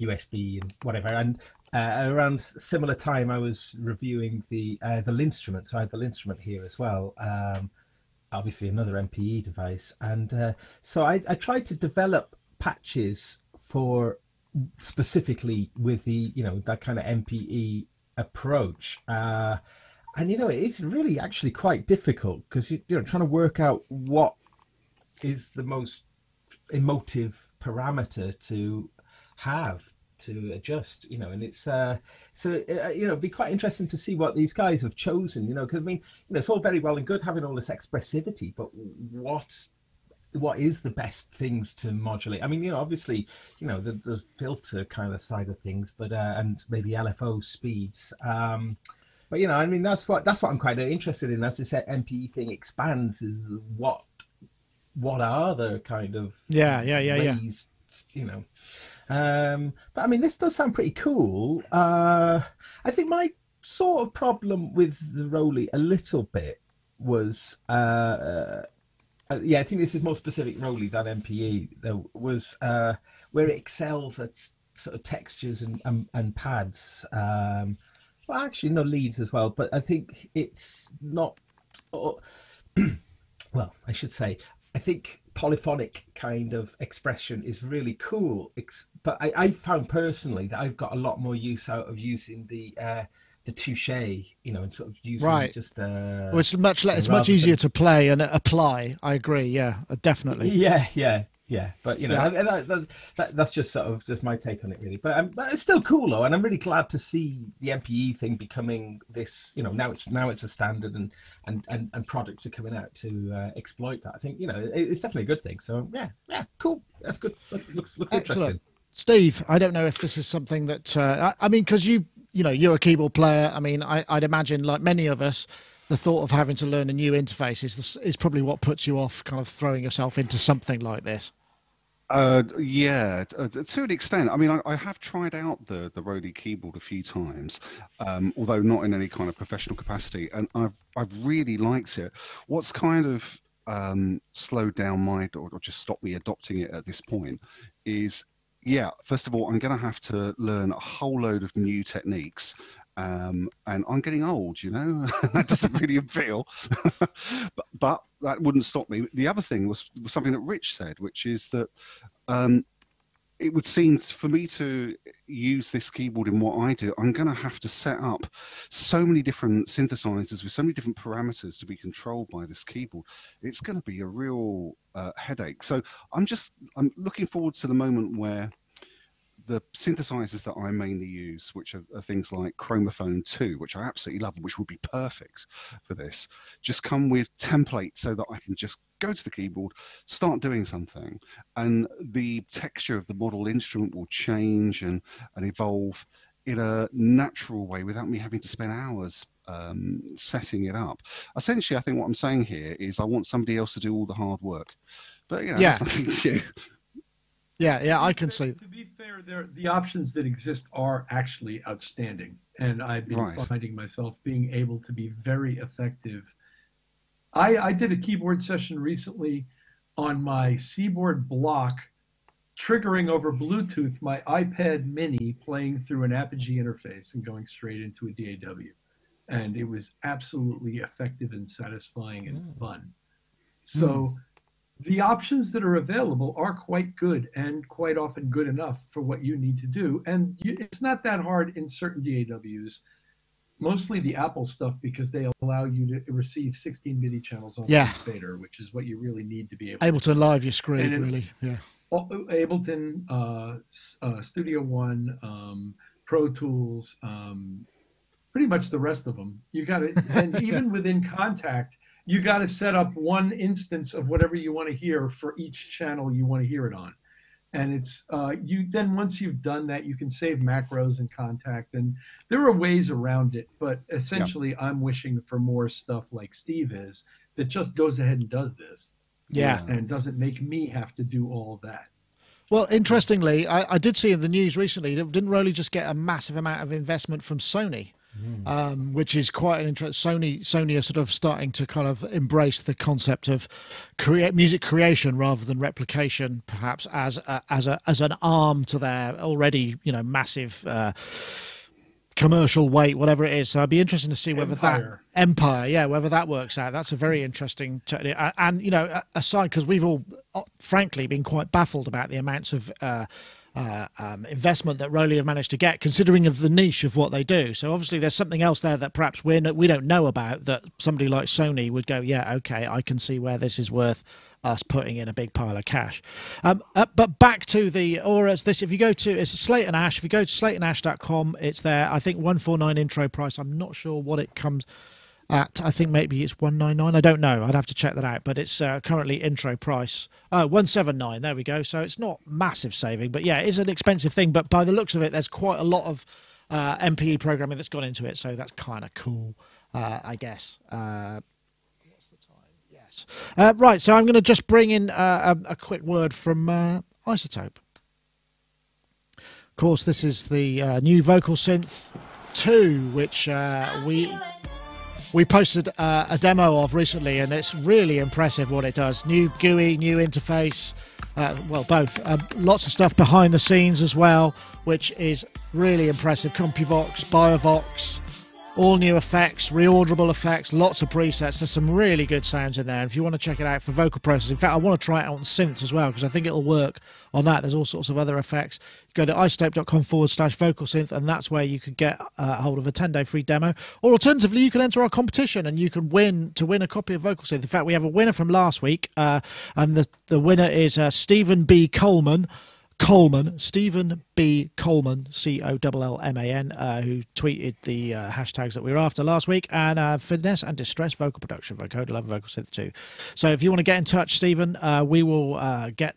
USB and whatever. And around similar time, I was reviewing the Linstrument. So I had the Linstrument here as well. Obviously, another MPE device, and so I tried to develop patches for specifically with the that kind of MPE approach, and it's really actually quite difficult, because you're trying to work out what is the most emotive parameter to have to adjust, and it's it'd be quite interesting to see what these guys have chosen, because I mean, it's all very well and good having all this expressivity, but what is the best things to modulate? I mean, obviously, the filter kind of side of things, but and maybe LFO speeds. But I mean, that's what I'm quite interested in. As I said, MPE thing expands, is what are the kind of ways, but I mean, this does sound pretty cool. I think my sort of problem with the Rolly a little bit was I think this is more specific Rolly than MPE. There was where it excels at sort of textures and pads. Well, actually, no leads as well. But I think it's not. Well, I should say, I think polyphonic kind of expression is really cool. But I found personally that I've got a lot more use out of using the touche, and sort of using just well, it's much easier to play and apply. I agree. Yeah, definitely. Yeah. But that's just sort of just my take on it, really. But it's still cool though, and I'm really glad to see the MPE thing becoming this. Now it's a standard, and products are coming out to exploit that. I think it's definitely a good thing. So yeah, cool. That's good. Looks interesting. Steve, I don't know if this is something that I mean, because you know, you're a keyboard player. I mean, I'd imagine, like many of us, the thought of having to learn a new interface is probably what puts you off kind of throwing yourself into something like this. Yeah, to an extent. I mean, I have tried out the Rode keyboard a few times, although not in any kind of professional capacity, and I've really liked it. What's kind of slowed down my or just stopped me adopting it at this point is, yeah, first of all, I'm going to have to learn a whole load of new techniques. And I'm getting old, you know. That doesn't really appeal. but that wouldn't stop me. The other thing was something that Rich said, which is that it would seem for me to use this keyboard in what I do, I'm going to have to set up so many different synthesizers with so many different parameters to be controlled by this keyboard. It's going to be a real headache. So I'm looking forward to the moment where the synthesizers that I mainly use, which are things like Chromophone 2, which I absolutely love, which would be perfect for this, just come with templates so that I can just go to the keyboard, start doing something, and the texture of the model instrument will change and evolve in a natural way without me having to spend hours setting it up. Essentially, I think what I'm saying here is I want somebody else to do all the hard work. But yeah, that's nothing to do. Yeah, I can see. To be fair, the options that exist are actually outstanding, and I've been finding myself being able to be very effective. I did a keyboard session recently on my Seaboard block, triggering over Bluetooth my iPad Mini, playing through an Apogee interface and going straight into a DAW, and it was absolutely effective and satisfying and fun. So. The options that are available are quite good and quite often good enough for what you need to do. And it's not that hard in certain DAWs, mostly the Apple stuff, because they allow you to receive 16 MIDI channels on the fader, which is what you really need to be able to live your screen, really. Yeah. Ableton, Studio One, Pro Tools, pretty much the rest of them. You got it. And even within Contact, you got to set up one instance of whatever you want to hear for each channel you want to hear it on. And it's then once you've done that, you can save macros in Contact, and there are ways around it. But essentially, I'm wishing for more stuff like Steve is, that just goes ahead and does this. Yeah. And doesn't make me have to do all of that. Well, interestingly, I did see in the news recently, didn't Rowley just get a massive amount of investment from Sony? Which is quite an interesting. Sony are sort of starting to kind of embrace the concept of music creation rather than replication, perhaps as an arm to their already massive commercial weight, whatever it is. So I'd be interested to see whether whether that works out. That's a very interesting technique. And aside, because we've all frankly been quite baffled about the amounts of investment that Rowley have managed to get, considering of the niche of what they do. So obviously there's something else there that perhaps we don't know about, that somebody like Sony would go, yeah, okay, I can see where this is worth us putting in a big pile of cash. But back to if you go to, it's Slate and Ash, if you go to slateandash.com, it's there. I think 149 intro price. I'm not sure what it comes at. I think maybe it's 199. I don't know. I'd have to check that out. But it's currently intro price 179. There we go. So it's not massive saving, but yeah, it is an expensive thing. But by the looks of it, there's quite a lot of MPE programming that's gone into it. So that's kind of cool, I guess. What's the time? Yes. Right. So I'm going to just bring in a quick word from Isotope. Of course, this is the new Vocal Synth 2, which we posted a demo of recently, and it's really impressive what it does. New GUI, new interface, well, both. Lots of stuff behind the scenes as well, which is really impressive. CompuVox, BioVox, all new effects, reorderable effects, lots of presets. There's some really good sounds in there. And if you want to check it out for vocal processing, in fact, I want to try it out on synths as well, because I think it'll work on that. There's all sorts of other effects. Go to isotope.com/vocal synth, and that's where you could get a hold of a 10-day free demo. Or alternatively, you can enter our competition and you can win a copy of Vocal Synth. In fact, we have a winner from last week, and the winner is Stephen B. Coleman, Stephen B. Coleman, Collman, who tweeted the hashtags that we were after last week, and Finesse and Distress Vocal Production, Vocoder Love Vocal Synth 2. So if you want to get in touch, Stephen, we will get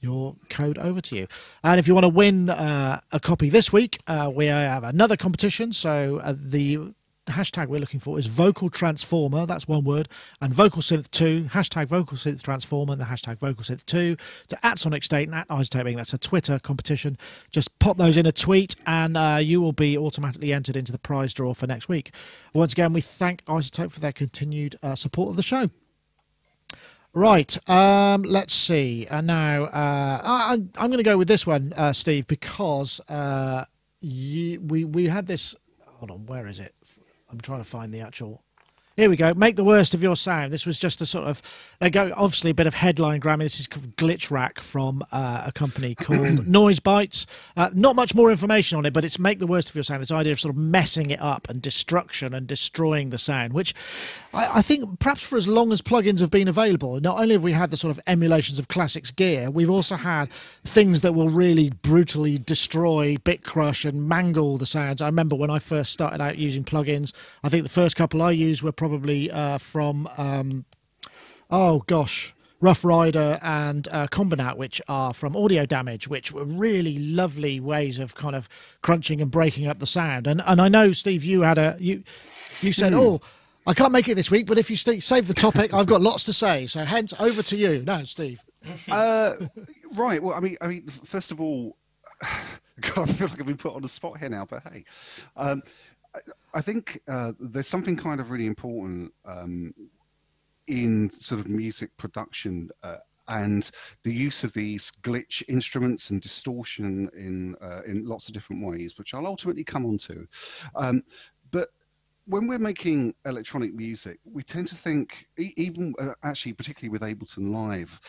your code over to you. And if you want to win a copy this week, we have another competition. So the hashtag we're looking for is Vocal Transformer, that's one word, and Vocal Synth 2, hashtag Vocal Synth Transformer, and the hashtag Vocal Synth 2 to at Sonicstate and at Isotoping. That's a Twitter competition. Just pop those in a tweet and you will be automatically entered into the prize draw for next week. Once again, we thank Isotope for their continued support of the show. Right, let's see. Now, I'm going to go with this one, Steve, because we had this. Hold on, where is it? I'm trying to find the actual. Here we go. Make the worst of your sound. This was just a sort of, they go obviously a bit of headline grammar. This is Glitch Rack from a company called Noise Bites. Not much more information on it, but it's make the worst of your sound. This idea of sort of messing it up and destruction and destroying the sound, which I think perhaps for as long as plugins have been available, not only have we had the sort of emulations of classics gear, we've also had things that will really brutally destroy, bit crush and mangle the sounds. I remember when I first started out using plugins, I think the first couple I used were probably from Rough Rider and Combinat, which are from Audio Damage, which were really lovely ways of kind of crunching and breaking up the sound. And I know, Steve, you had you said, oh, I can't make it this week, but if you save the topic, I've got lots to say. So hence, over to you. No, Steve. Right. Well, I mean, first of all, God, I feel like I've been put on the spot here now, but hey. I think there's something kind of really important in sort of music production and the use of these glitch instruments and distortion in lots of different ways, which I'll ultimately come on to. But when we're making electronic music, we tend to think, even actually particularly with Ableton Live,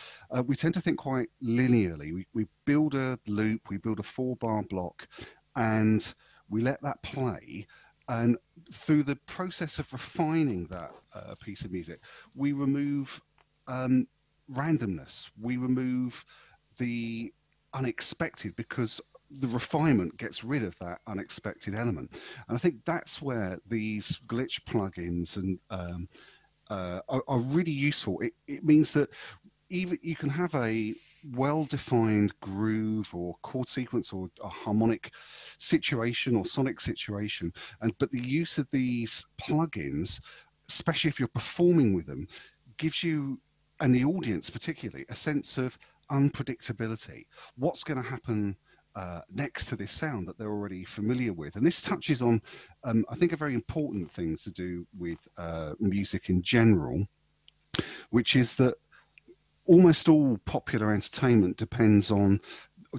we tend to think quite linearly. We build a loop, we build a 4-bar block, and we let that play. And through the process of refining that piece of music, we remove randomness. We remove the unexpected because the refinement gets rid of that unexpected element. And I think that's where these glitch plugins and are really useful. It means that even you can have a well-defined groove or chord sequence or a harmonic situation or sonic situation, but the use of these plugins, especially if you're performing with them, gives you, and the audience particularly, a sense of unpredictability. What's going to happen next to this sound that they're already familiar with? And this touches on I think a very important thing to do with music in general, which is that almost all popular entertainment depends on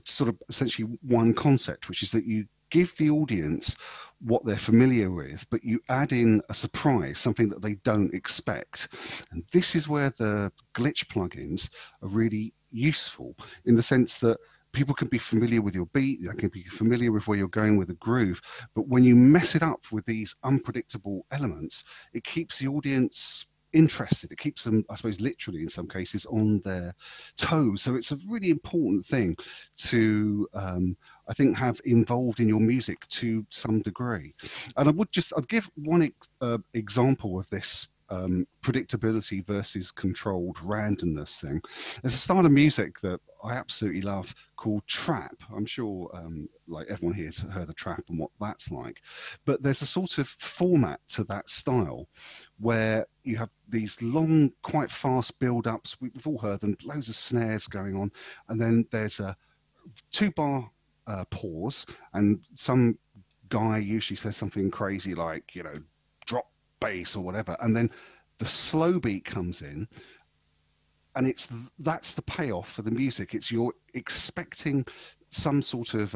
sort of essentially one concept, which is that you give the audience what they're familiar with, but you add in a surprise, something that they don't expect. And this is where the glitch plugins are really useful, in the sense that people can be familiar with your beat, they can be familiar with where you're going with the groove, but when you mess it up with these unpredictable elements, it keeps the audience interested. It keeps them, I suppose, literally in some cases on their toes. So it's a really important thing to I think have involved in your music to some degree. And I'd give one example of this predictability versus controlled randomness thing. There's a style of music that I absolutely love called trap. I'm sure like everyone here has heard of trap and what that's like, but there's a sort of format to that style where you have these long, quite fast build-ups. We've all heard them, loads of snares going on, and then there's a 2-bar pause, and some guy usually says something crazy like, you know, drop bass or whatever, and then the slow beat comes in, and that's the payoff for the music. It's you're expecting some sort of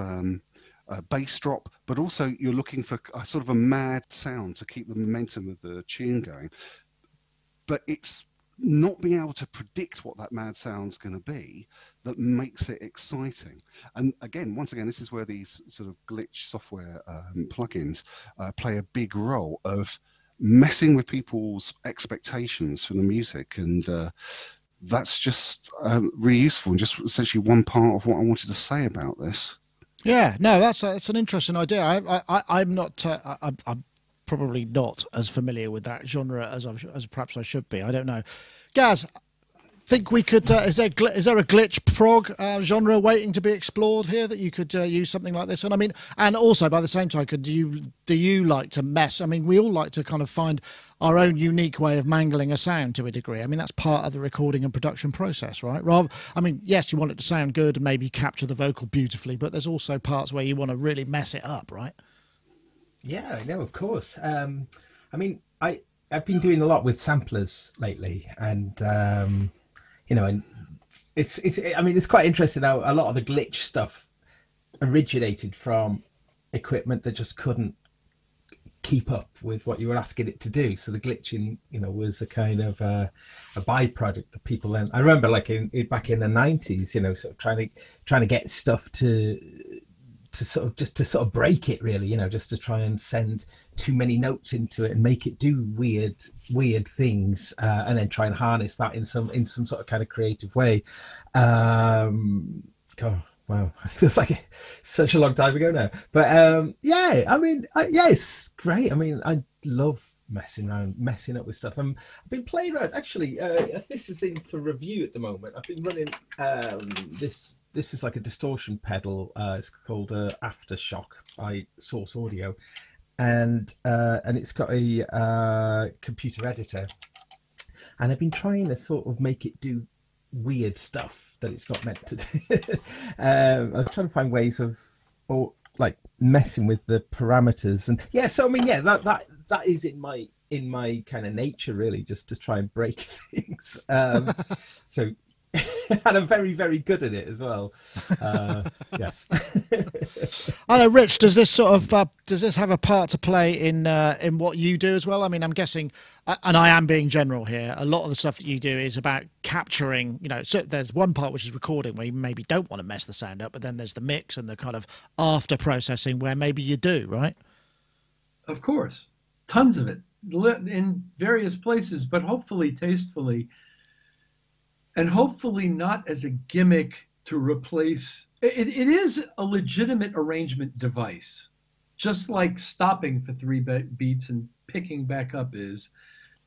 bass drop, but also you're looking for a sort of a mad sound to keep the momentum of the tune going. But it's not being able to predict what that mad sound's going to be that makes it exciting. And again, once again, this is where these sort of glitch software plugins play a big role of messing with people's expectations for the music. And that's just really useful, and just essentially one part of what I wanted to say about this. Yeah, no, that's an interesting idea. I'm not. I'm probably not as familiar with that genre as perhaps I should be. I don't know. Gaz, think we could? Is there a glitch prog genre waiting to be explored here that you could use something like this? And I mean, and also by the same token, do you like to mess? I mean, we all like to kind of find our own unique way of mangling a sound to a degree. I mean, that's part of the recording and production process, right? Rather, I mean, yes, you want it to sound good and maybe capture the vocal beautifully, but there's also parts where you want to really mess it up, right? Yeah, no, of course. I mean, I've been doing a lot with samplers lately, and you know, and it's I mean, it's quite interesting how a lot of the glitch stuff originated from equipment that just couldn't keep up with what you were asking it to do. So the glitching, you know, was a kind of a byproduct that people then. I remember, like back in the 90s, you know, sort of trying to get stuff to sort of break it, really, you know, just to try and send too many notes into it and make it do weird things, and then try and harness that in some sort of kind of creative way. God, wow, it feels like such a long time ago now. But yeah, I mean, yeah, it's great. I mean, I love messing up with stuff. I've been playing around, actually. This is in for review at the moment. I've been running this is like a distortion pedal. It's called Aftershock by Source Audio, and it's got a computer editor, and I've been trying to sort of make it do weird stuff that it's not meant to do. I'm trying to find ways of like messing with the parameters, and yeah, so I mean, yeah, that is in my kind of nature, really, just to try and break things. So and I'm very, very good at it as well. Yes. I know, Rich, does this sort of does this have a part to play in what you do as well? I mean, I'm guessing, and I am being general here, a lot of the stuff that you do is about capturing, you know, so there's one part which is recording where you maybe don't want to mess the sound up, but then there's the mix and the kind of after processing where maybe you do, right? Of course. Tons of it in various places, but hopefully tastefully. And hopefully not as a gimmick to replace. It is a legitimate arrangement device, just like stopping for 3 beats and picking back up is,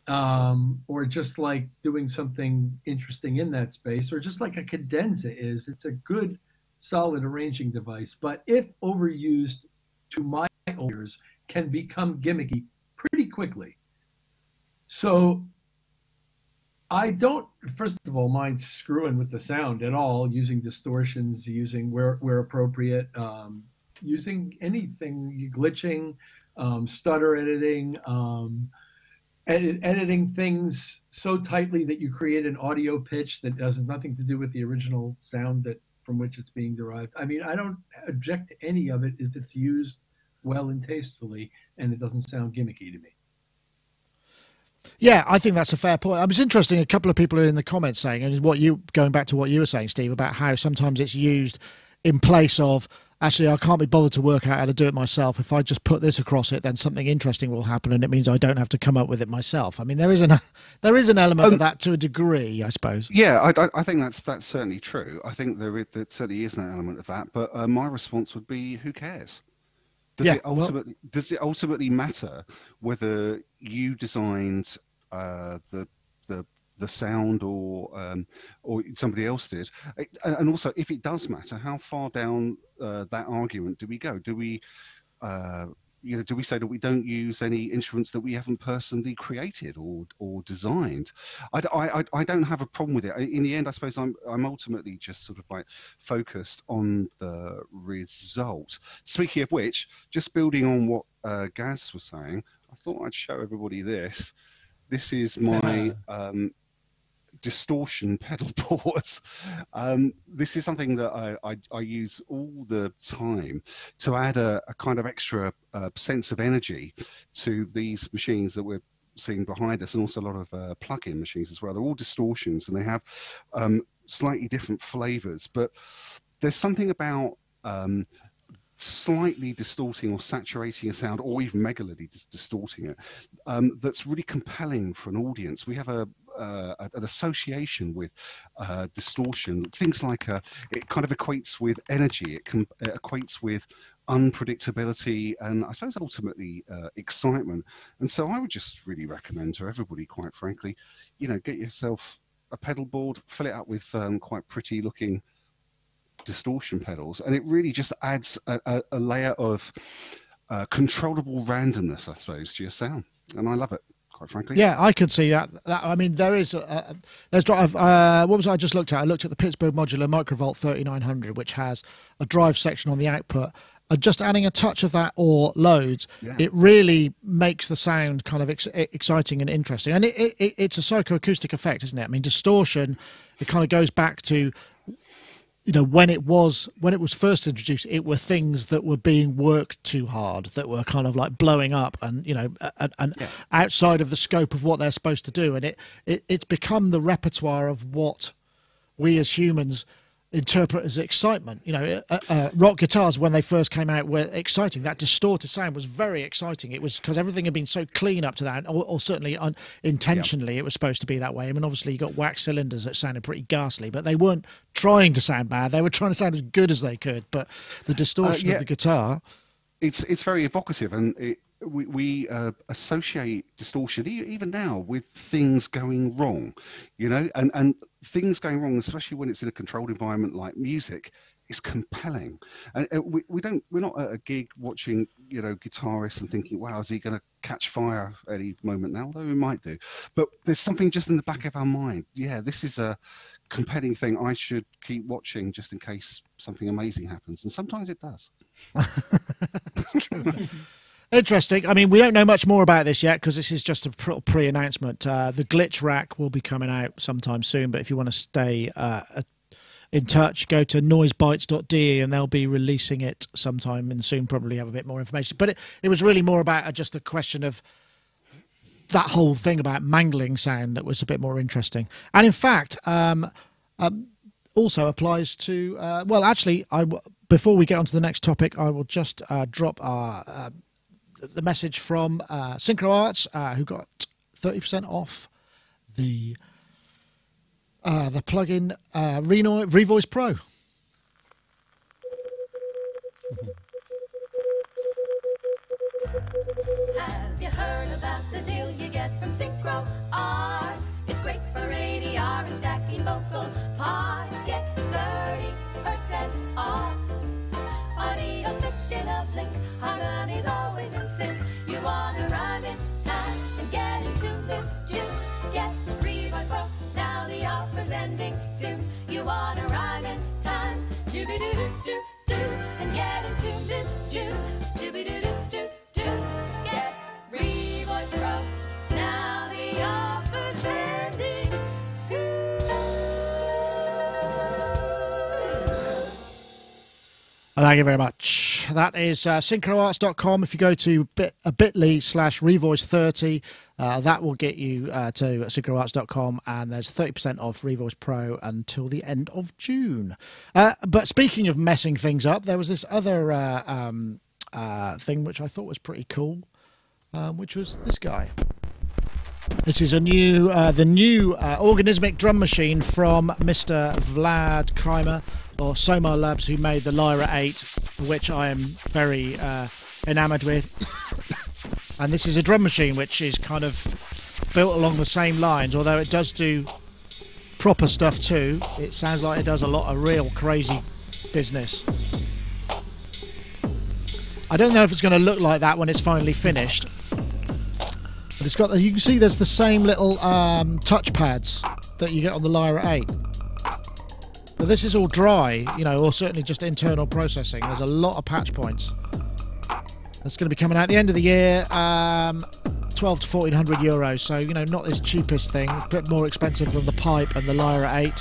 or just like doing something interesting in that space, or just like a cadenza is. It's a good, solid arranging device, but if overused to my ears, can become gimmicky pretty quickly. So I don't, first of all, mind screwing with the sound at all, using distortions, using where appropriate, using anything, glitching, stutter editing, editing things so tightly that you create an audio pitch that has nothing to do with the original sound from which it's being derived. I mean, I don't object to any of it if it's used well and tastefully, and it doesn't sound gimmicky to me. Yeah, I think that's a fair point. I was interested, a couple of people are in the comments saying, and going back to what you were saying, Steve, about how sometimes it's used in place of, actually, I can't be bothered to work out how to do it myself. If I just put this across it, then something interesting will happen, and it means I don't have to come up with it myself. I mean, there is an element of that to a degree, I suppose. Yeah, I think that's certainly true. I think there certainly is an element of that. But my response would be, who cares? Does it ultimately matter whether you designed the sound or somebody else did? And also, if it does matter, how far down that argument do we go? Do we do we say that we don't use any instruments that we haven't personally created or designed? I don't have a problem with it. In the end, I suppose I'm ultimately just sort of like focused on the result. Speaking of which, just building on what Gaz was saying, I thought I'd show everybody this. This is my distortion pedal boards. This is something that I use all the time to add a kind of extra sense of energy to these machines that we're seeing behind us, and also a lot of plug-in machines as well. They're all distortions, and they have slightly different flavors, but there's something about slightly distorting or saturating a sound, or even megalody distorting it, that's really compelling for an audience. We have an association with distortion. Things like it kind of equates with energy. It equates with unpredictability, and I suppose ultimately excitement. And so I would just really recommend to everybody, quite frankly, get yourself a pedal board, fill it up with quite pretty looking distortion pedals, and it really just adds a layer of controllable randomness, I suppose, to your sound, and I love it, quite frankly. Yeah, I could see that. I mean, there is there's drive. What was I just looked at? I looked at the Pittsburgh Modular Microvolt 3900, which has a drive section on the output. Just adding a touch of that or loads, it really makes the sound kind of exciting and interesting. And it's a psychoacoustic effect, isn't it? I mean, distortion, it kind of goes back to, you know, when it was first introduced, it were things that were being worked too hard, that were kind of like blowing up and, you know, and outside of the scope of what they're supposed to do. And it's become the repertoire of what we as humans interpret as excitement. You know, rock guitars, when they first came out, were exciting. That distorted sound was very exciting. It was because everything had been so clean up to that, or certainly intentionally it was supposed to be that way. I mean, obviously you got wax cylinders that sounded pretty ghastly, but they weren't trying to sound bad. They were trying to sound as good as they could. But the distortion of the guitar, it's very evocative, and we associate distortion even now with things going wrong, you know, and things going wrong, especially when it's in a controlled environment like music, is compelling. And we're not at a gig watching, you know, guitarists and thinking, wow, is he going to catch fire any moment now? Although we might do, but there's something just in the back of our mind. Yeah, this is a compelling thing. I should keep watching just in case something amazing happens, and sometimes it does. That's true. Interesting. I mean, we don't know much more about this yet because this is just a pre-announcement. The glitch rack will be coming out sometime soon, but if you want to stay in touch, go to noisebytes.de and they'll be releasing it sometime and soon, probably have a bit more information. But it was really more about just a question of that whole thing about mangling sound that was a bit more interesting. And in fact, also applies to, well, actually, before we get on to the next topic, I will just drop our... the message from Synchro Arts, who got 30% off the plugin Revoice Pro. Have you heard about the deal you get from Synchro Arts? It's great for ADR and stacking vocal parts. Get 30% off. Audio's fixed in a blink, harmony's always in sync. You wanna rhyme in time and get into this tune. Get Revoice Pro, now the offer's ending soon. You wanna rhyme in time, doo-be-doo-doo-doo-doo, and get into this tune, doo-be-doo-doo-doo-doo. Get Revoice Pro, now the offer's ending soon. Thank you very much. That is synchroarts.com. If you go to bit.ly/Revoice30, that will get you to synchroarts.com, and there's 30% off Revoice Pro until the end of June. But speaking of messing things up, there was this other thing which I thought was pretty cool, which was this guy. This is the new organismic drum machine from Mr. Vlad Kramer, or Somar Labs, who made the Lyra 8, which I am very enamoured with. And this is a drum machine which is kind of built along the same lines, although it does do proper stuff too. It sounds like it does a lot of real crazy business. I don't know if it's going to look like that when it's finally finished. But it's got, you can see there's the same little touch pads that you get on the Lyra 8. But this is all dry, you know, or certainly just internal processing. There's a lot of patch points. It's going to be coming out at the end of the year, 12 to 1400 euros. So, you know, not this cheapest thing, a bit more expensive than the Pipe and the Lyra 8.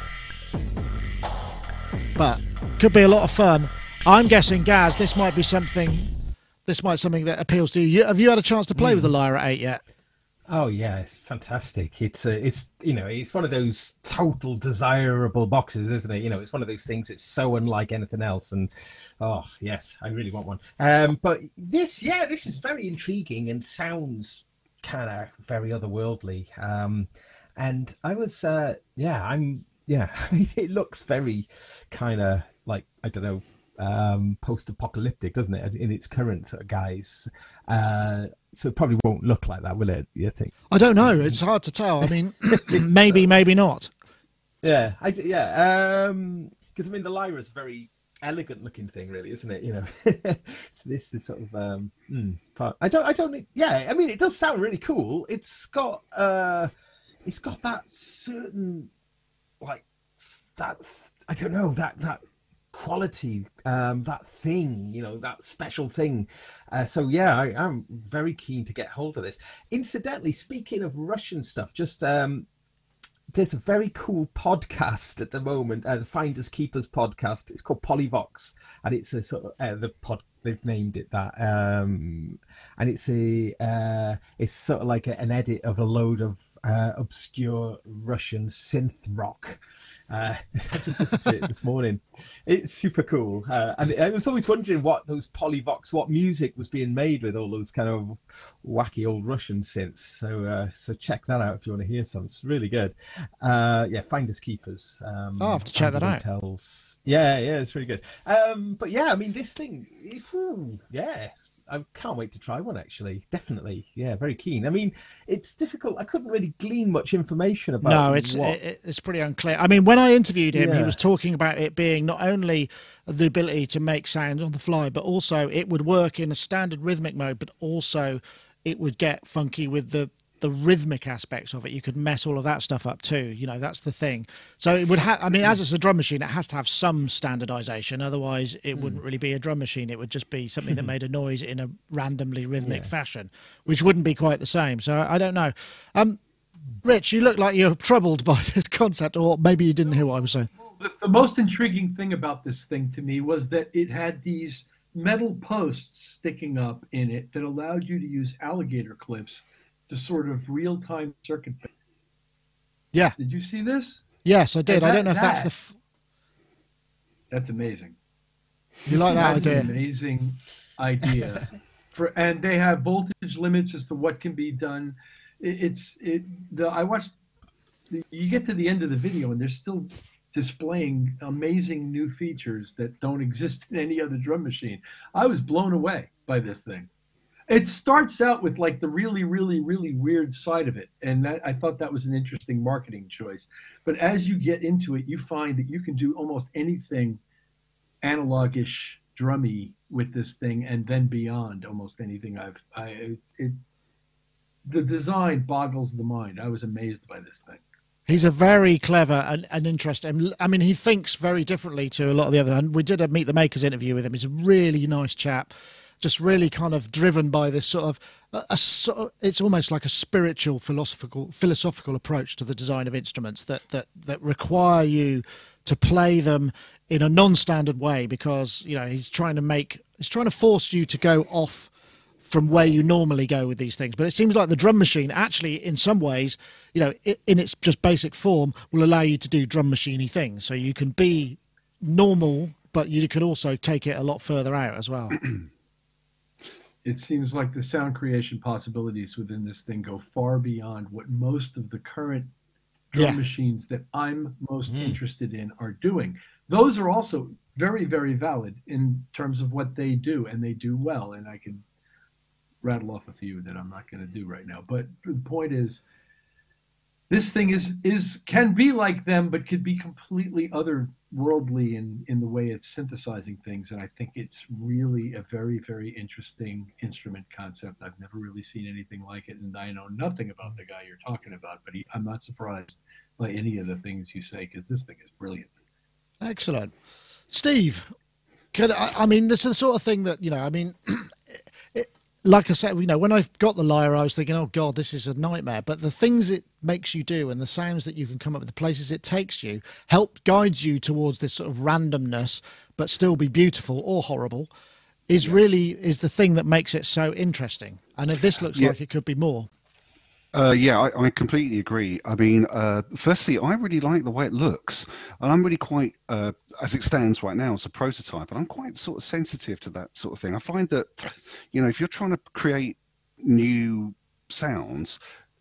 But could be a lot of fun. I'm guessing, Gaz, this might be something that appeals to you. Have you had a chance to play with the Lyra 8 yet? Oh yeah, it's fantastic. It's you know, it's one of those total desirable boxes, isn't it? You know, it's one of those things that's so unlike anything else, and oh yes, I really want one. But this is very intriguing and sounds kind of very otherworldly. And I was it looks very kind of like, I don't know, post-apocalyptic, doesn't it, in its current sort of guise? So it probably won't look like that, will it, you think? I don't know, it's hard to tell. I mean, maybe not. Yeah, yeah. Because I mean, the lyra is a very elegant looking thing, really, isn't it? You know, so this is sort of fun. I don't. Yeah, I mean, it does sound really cool. It's got that certain like that. I don't know that quality, that thing, you know, that special thing. So yeah, I'm very keen to get hold of this. Incidentally, speaking of Russian stuff, just there's a very cool podcast at the moment, the Finders Keepers podcast. It's called Polyvox, and it's a sort of they've named it that, and it's sort of like an edit of a load of obscure Russian synth rock. I just listened to it this morning. It's super cool, and I was always wondering what music was being made with all those kind of wacky old Russian synths. So check that out if you want to hear some. It's really good. Yeah, Finders Keepers. I'll have to check that out. Yeah, it's really good. But yeah, I mean, this thing, yeah. I can't wait to try one, actually. Definitely. Yeah, very keen. I mean, it's difficult. I couldn't really glean much information about it's pretty unclear. I mean, when I interviewed him, he was talking about it being not only the ability to make sounds on the fly, but also it would work in a standard rhythmic mode, but also it would get funky with the rhythmic aspects of it. You could mess all of that stuff up too. You know, that's the thing. So it would have, I mean, as it's a drum machine, it has to have some standardization. Otherwise it wouldn't really be a drum machine. It would just be something that made a noise in a randomly rhythmic fashion, which wouldn't be quite the same. So I don't know. Rich, you look like you're troubled by this concept, or maybe you didn't hear what I was saying. The most intriguing thing about this thing to me was that it had these metal posts sticking up in it that allowed you to use alligator clips to sort of real-time circuit. Yeah. Did you see this? Yes, I did. I don't know if that's That's amazing. You like that idea? An amazing idea. And they have voltage limits as to what can be done. I watched. You get to the end of the video and they're still displaying amazing new features that don't exist in any other drum machine. I was blown away by this thing. It starts out with like the really, really, really weird side of it. And I thought that was an interesting marketing choice. But as you get into it, you find that you can do almost anything analog-ish drummy with this thing, and then beyond almost anything the design boggles the mind. I was amazed by this thing. He's a very clever and interesting. I mean, he thinks very differently to a lot of the other. And we did a Meet the Makers interview with him. He's a really nice chap. Just really kind of driven by this sort of it's almost like a spiritual philosophical approach to the design of instruments that require you to play them in a non-standard way, because you know he's trying to force you to go off from where you normally go with these things. But it seems like the drum machine actually in some ways, you know, in its just basic form will allow you to do drum machiney things, so you can be normal but you can also take it a lot further out as well. It seems like the sound creation possibilities within this thing go far beyond what most of the current drum machines that I'm most interested in are doing. Those are also very, very valid in terms of what they do, and they do well. And I can rattle off a few that I'm not going to do right now. But the point is, this thing can be like them, but could be completely otherworldly in the way it's synthesizing things. And I think it's really a very, very interesting instrument concept. I've never really seen anything like it, and I know nothing about the guy you're talking about, but I'm not surprised by any of the things you say, because this thing is brilliant. Excellent. Steve, I mean, this is the sort of thing that, you know, I mean, like I said, you know, when I got the lyre, I was thinking, oh God, this is a nightmare. But the things it makes you do and the sounds that you can come up with, the places it takes you, guides you towards this sort of randomness, but still be beautiful or horrible, is the thing that makes it so interesting. And if this looks like it could be more. I completely agree. I mean, firstly, I really like the way it looks, and I'm really quite, as it stands right now, it's a prototype, and I'm quite sort of sensitive to that sort of thing. I find that, you know, if you're trying to create new sounds,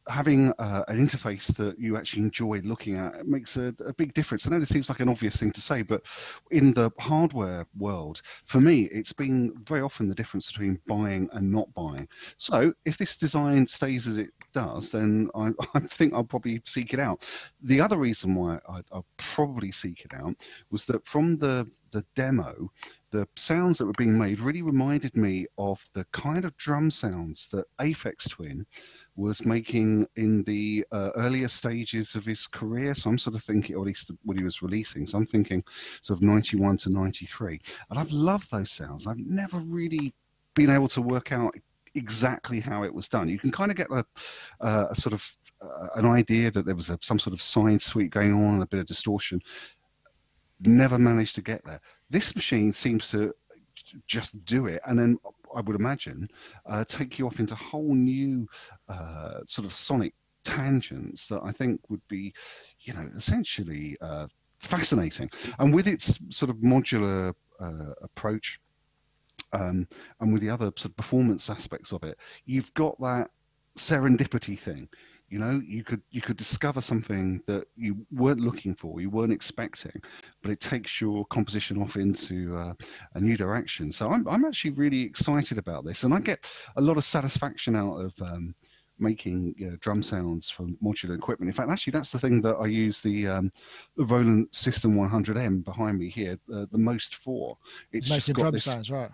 having an interface that you actually enjoy looking at makes a big difference. I know this seems like an obvious thing to say, but in the hardware world, for me, it's been very often the difference between buying and not buying. So if this design stays as it does, then I think I'll probably seek it out. The other reason why I'll probably seek it out was that from the demo, the sounds that were being made really reminded me of the kind of drum sounds that Aphex Twin was making in the earlier stages of his career. So I'm sort of thinking, or at least when he was releasing, so I'm thinking sort of 91 to 93. And I've loved those sounds. I've never really been able to work out exactly how it was done. You can kind of get a sort of an idea that there was some sort of side sweep going on, a bit of distortion. Never managed to get there. This machine seems to just do it, and then I would imagine take you off into whole new sort of sonic tangents that I think would be, you know, essentially fascinating. And with its sort of modular approach, and with the other sort of performance aspects of it, you've got that serendipity thing. You know, you could discover something that you weren't looking for, you weren't expecting, but it takes your composition off into a new direction. So I'm actually really excited about this, and I get a lot of satisfaction out of making, you know, drum sounds from modular equipment. In fact, actually, that's the thing that I use the Roland System 100M behind me here the most for. It's Making just got drum this. sounds, right?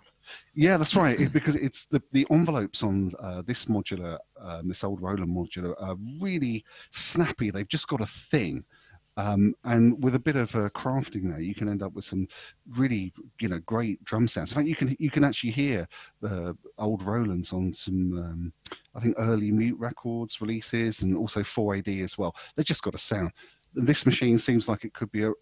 Yeah, that's right. Because it's the envelopes on this modular, this old Roland modular, are really snappy. They've just got a thing, and with a bit of crafting there, you can end up with some really, you know, great drum sounds. In fact, you can actually hear the old Rolands on some, I think, early Mute Records releases, and also 4AD as well. They've just got a sound. This machine seems like it could be a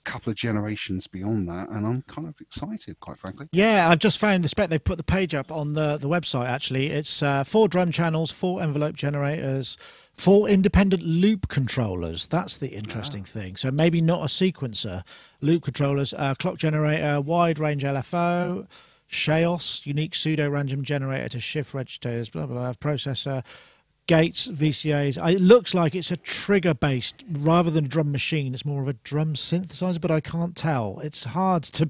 couple of generations beyond that, and I'm kind of excited, quite frankly. Yeah, I've just found the spec. They've put the page up on the website, actually. It's 4 drum channels, 4 envelope generators, 4 independent loop controllers. That's the interesting thing. So maybe not a sequencer. Loop controllers, clock generator, wide range LFO, Chaos, unique pseudo-random generator to shift registers, blah, blah, blah, processor, gates, VCAs. It looks like it's a trigger-based rather than a drum machine. It's more of a drum synthesizer, but I can't tell. It's hard to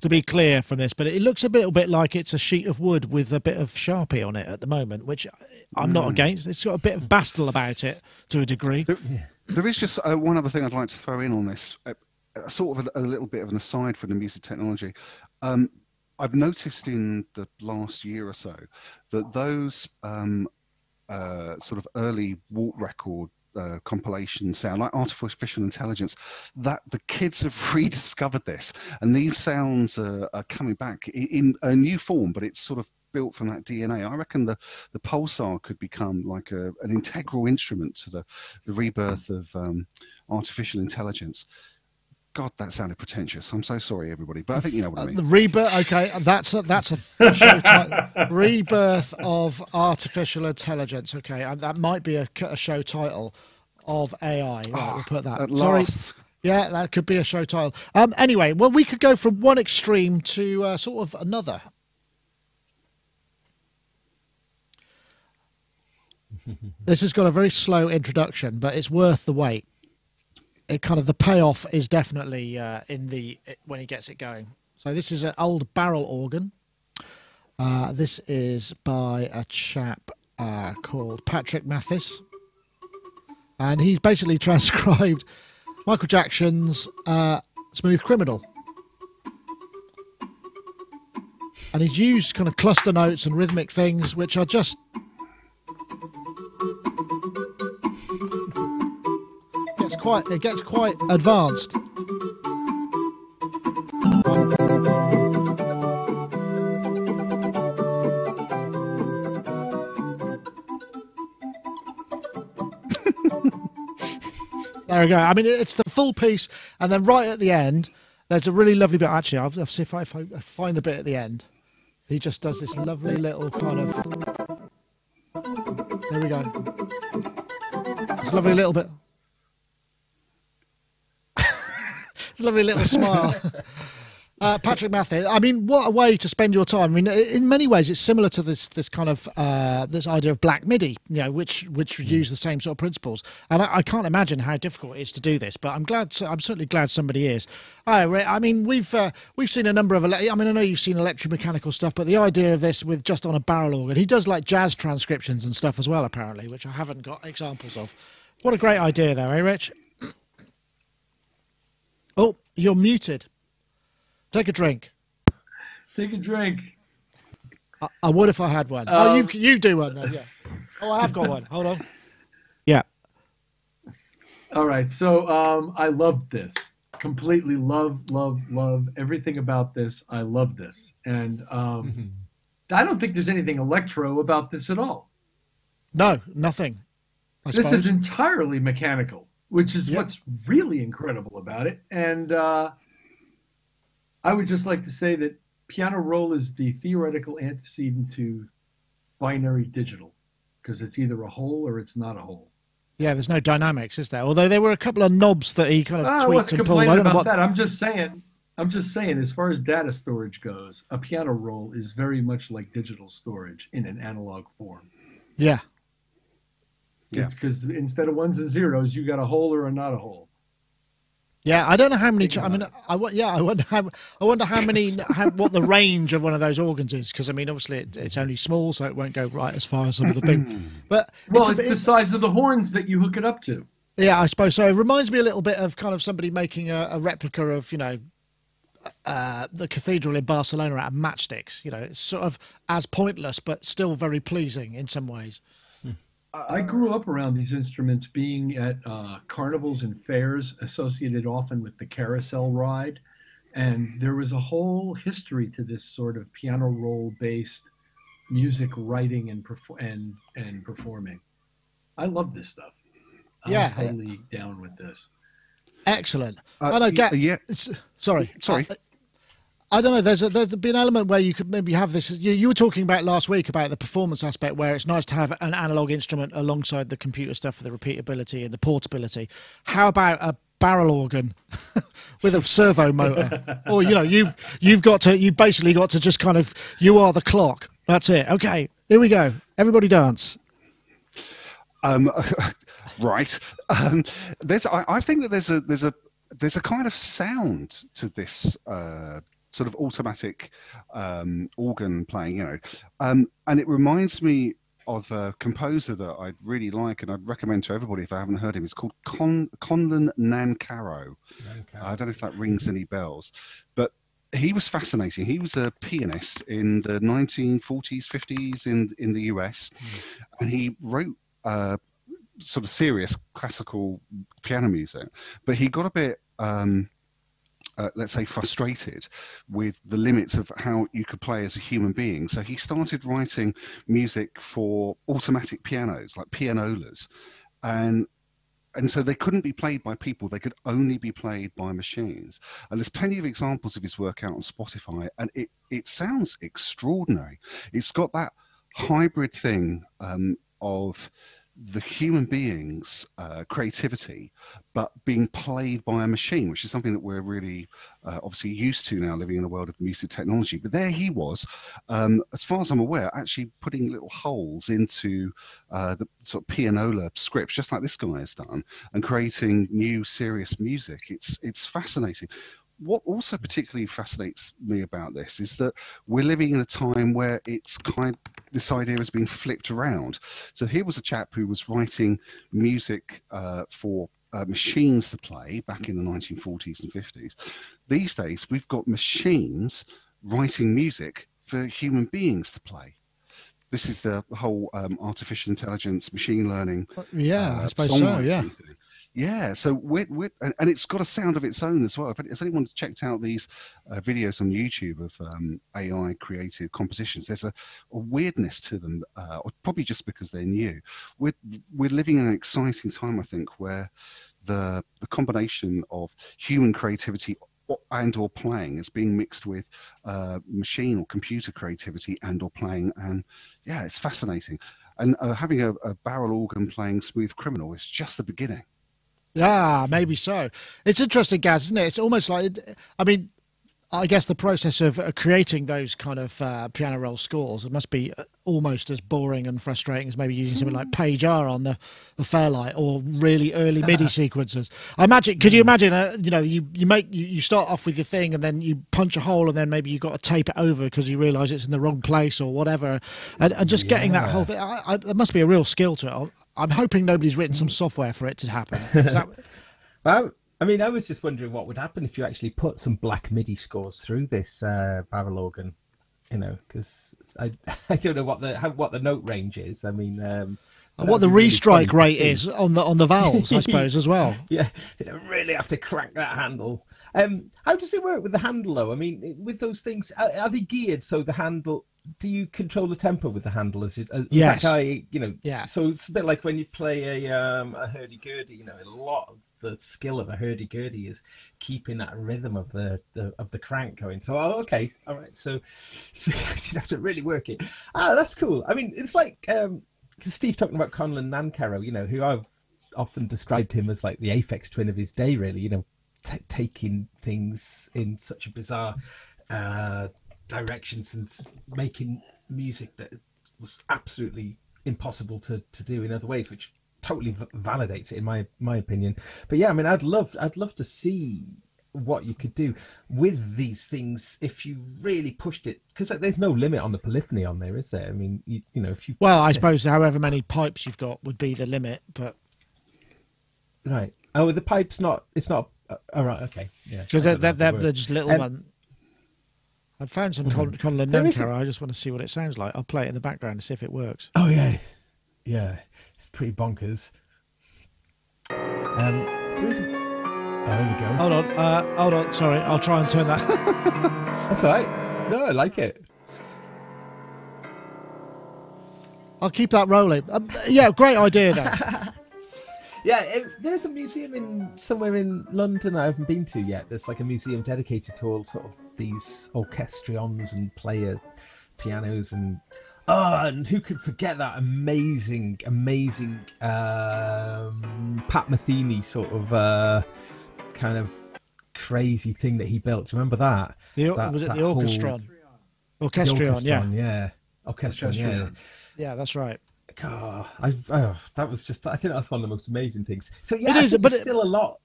be clear from this, but it looks a little bit like it's a sheet of wood with a bit of Sharpie on it at the moment, which I'm not against. It's got a bit of Bastel about it to a degree. There is just one other thing I'd like to throw in on this, sort of a little bit of an aside for the music technology. I've noticed in the last year or so that those sort of early Walt record compilation sound, like artificial intelligence, that the kids have rediscovered this, and these sounds are coming back in a new form, but it's sort of built from that DNA. I reckon the pulsar could become like an integral instrument to the rebirth of artificial intelligence. God, that sounded pretentious. I'm so sorry, everybody, but I think you know what I mean. The rebirth, okay, that's a show title. Rebirth of artificial intelligence. Okay, that might be a show title of AI. Right, we'll put that. Sorry. Last. Yeah, that could be a show title. Anyway, well, we could go from one extreme to sort of another. This has got a very slow introduction, but it's worth the wait. It kind of, the payoff is definitely when he gets it going. So this is an old barrel organ. This is by a chap called Patrick Mathis, and he's basically transcribed Michael Jackson's Smooth Criminal, and he's used kind of cluster notes and rhythmic things which are just it gets quite advanced. There we go. I mean, it's the full piece, and then right at the end, there's a really lovely bit. Actually, I'll see if I find the bit at the end. He just does this lovely little kind of. There we go. It's a lovely little bit. It's a lovely little smile. Patrick Mathis, I mean, what a way to spend your time. I mean, in many ways, it's similar to this kind of this idea of black MIDI, you know, which use the same sort of principles. And I can't imagine how difficult it is to do this, but I'm certainly glad somebody is. I mean, we've seen a number of. I mean, I know you've seen electromechanical stuff, but the idea of this with just on a barrel organ, he does like jazz transcriptions and stuff as well, apparently, which I haven't got examples of. What a great idea, though, eh, Rich? Oh, you're muted. Take a drink. Take a drink. I would if I had one. Oh, you do one then, yeah. Oh, I have got one. Hold on. Yeah. All right. So I love this. Completely love everything about this. I love this. And I don't think there's anything electro about this at all. No, nothing. This is entirely mechanical, which is what's really incredible about it. And I would just like to say that piano roll is the theoretical antecedent to binary digital, because it's either a whole or it's not a whole. Yeah, there's no dynamics, is there? Although there were a couple of knobs that he kind of tweaked and pulled. I don't know about that. I'm just saying, as far as data storage goes, a piano roll is very much like digital storage in an analog form. Yeah. It's because instead of ones and zeros, you got a whole or a not a whole. Yeah, I don't know how many. I mean, I wonder how many. What the range of one of those organs is, because I mean, obviously it's only small, so it won't go right as far as some of the big. But it's the size of the horns that you hook it up to. Yeah, I suppose so. It reminds me a little bit of kind of somebody making a replica of, you know, the cathedral in Barcelona out of matchsticks. You know, it's sort of as pointless, but still very pleasing in some ways. I grew up around these instruments, being at carnivals and fairs associated often with the carousel ride. And there was a whole history to this sort of piano roll based music writing and performing. I love this stuff. I'm totally down with this. Excellent. Sorry. I don't know. There's been an element where you could maybe have this. You were talking about last week about the performance aspect, where it's nice to have an analog instrument alongside the computer stuff for the repeatability and the portability. How about a barrel organ with a servo motor? Or, you know, you've basically got to just kind of, you are the clock. That's it. Okay, here we go. Everybody dance. Right. I think that there's a kind of sound to this sort of automatic organ playing, you know, and it reminds me of a composer that I really like and I'd recommend to everybody if I haven't heard him. It's called Conlon Nancarrow. I don't know if that rings any bells, but he was fascinating. He was a pianist in the 1940s, 50s in the US, and he wrote sort of serious classical piano music, but he got a bit let's say frustrated with the limits of how you could play as a human being, so he started writing music for automatic pianos like pianolas, and so they couldn't be played by people, they could only be played by machines. And there's plenty of examples of his work out on Spotify, and it sounds extraordinary. It's got that hybrid thing of the human being's creativity, but being played by a machine, which is something that we're really obviously used to now, living in a world of music technology. But there he was, as far as I'm aware, actually putting little holes into the sort of pianola scripts, just like this guy has done, and creating new serious music. It's fascinating. What also particularly fascinates me about this is that we're living in a time where this idea has been flipped around. So here was a chap who was writing music for machines to play back in the 1940s and 50s. These days, we've got machines writing music for human beings to play. This is the whole artificial intelligence, machine learning. I suppose so, yeah. Thing. Yeah, so and it's got a sound of its own as well. Has anyone checked out these videos on YouTube of AI created compositions? There's a weirdness to them, or probably just because they're new. We're living in an exciting time, I think, where the combination of human creativity and or playing is being mixed with machine or computer creativity and or playing, and yeah, it's fascinating. And having a barrel organ playing Smooth Criminal is just the beginning. Yeah, maybe so. It's interesting, Gaz, isn't it? It's almost like, I mean, I guess the process of creating those kind of piano roll scores, it must be almost as boring and frustrating as maybe using something like Page R on the Fairlight or really early MIDI sequences. I imagine. Could you imagine? You know, you start off with your thing and then you punch a hole and then maybe you got to tape it over because you realise it's in the wrong place or whatever, and just getting that whole thing. There must be a real skill to it. I'm hoping nobody's written some software for it to happen. Is that... Well, I mean, I was just wondering what would happen if you actually put some black MIDI scores through this barrel organ, you know, because I don't know what the note range is. I mean, what the restrike rate is on the vowels, I suppose, as well. Yeah, you don't really have to crack that handle. How does it work with the handle, though? I mean, with those things, are they geared so the handle? Do you control the tempo with the handle? Yes. Yeah. So it's a bit like when you play a hurdy-gurdy. You know, a lot of the skill of a hurdy-gurdy is keeping that rhythm of the crank going. So, okay, all right. So you'd have to really work it. That's cool. I mean, it's like because Steve talking about Conlon Nancarrow, you know, who I've often described him as like the Aphex Twin of his day, really. You know, taking things in such a bizarre directions and making music that was absolutely impossible to do in other ways, which totally validates it in my opinion. But yeah, I mean, I'd love to see what you could do with these things if you really pushed it, because there's no limit on the polyphony on there, is there? I mean, you know, if you I suppose however many pipes you've got would be the limit, but right. Oh, the pipe's not. It's not. All right. Okay. Yeah. Because they're just little ones. I've found some Conlon Nancarrow. I just want to see what it sounds like. I'll play it in the background to see if it works. Oh yeah, it's pretty bonkers. There we go. Hold on. Sorry, I'll try and turn that. That's all right. No, I like it. I'll keep that rolling. Yeah, great idea then. Yeah, there's a museum somewhere in London I haven't been to yet. There's like a museum dedicated to all sort of these orchestrions and player pianos and who could forget that amazing Pat Metheny sort of kind of crazy thing that he built. Do you remember that? Was it the Orchestron? Orchestrion, yeah. Orchestron, yeah. Yeah, that's right. God, that was just. I think that's one of the most amazing things. So yeah, it is, but it's still a lot.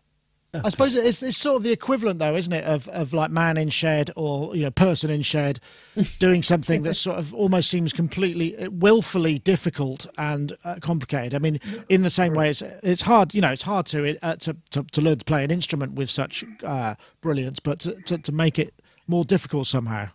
I suppose it's sort of the equivalent, though, isn't it, of like man in shed or person in shed, doing something that sort of almost seems completely willfully difficult and complicated. I mean, in the same way, it's hard. It's hard to learn to play an instrument with such brilliance, but to make it more difficult somehow.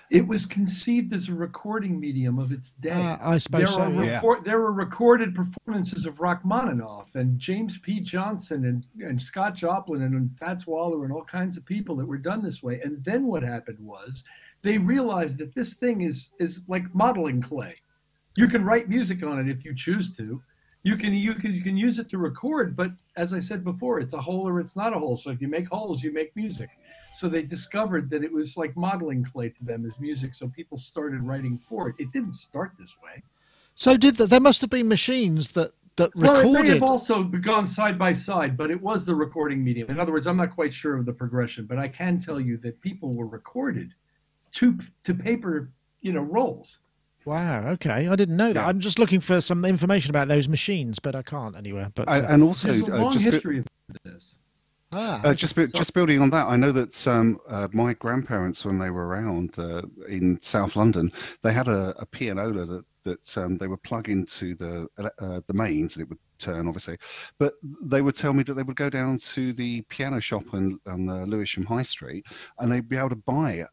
It was conceived as a recording medium of its day. I suppose There were recorded performances of Rachmaninoff and James P. Johnson and Scott Joplin and Fats Waller and all kinds of people that were done this way. And then what happened was they realized that this thing is like modeling clay. You can write music on it if you choose to. You can use it to record, but as I said before, it's a hole or it's not a hole. So if you make holes, you make music. So they discovered that it was like modeling clay to them as music. So people started writing for it. It didn't start this way. So there must have been machines that recorded. Well, it may have also gone side by side, but it was the recording medium. In other words, I'm not quite sure of the progression, but I can tell you that people were recorded to paper, rolls. Wow. Okay, I didn't know that. I'm just looking for some information about those machines, but I can't anywhere. But and also, there's a long history of this. Just building on that, I know that my grandparents, when they were around in South London, they had a pianola that they would plug into the mains and it would turn, obviously. But they would tell me that they would go down to the piano shop on Lewisham High Street, and they'd be able to buy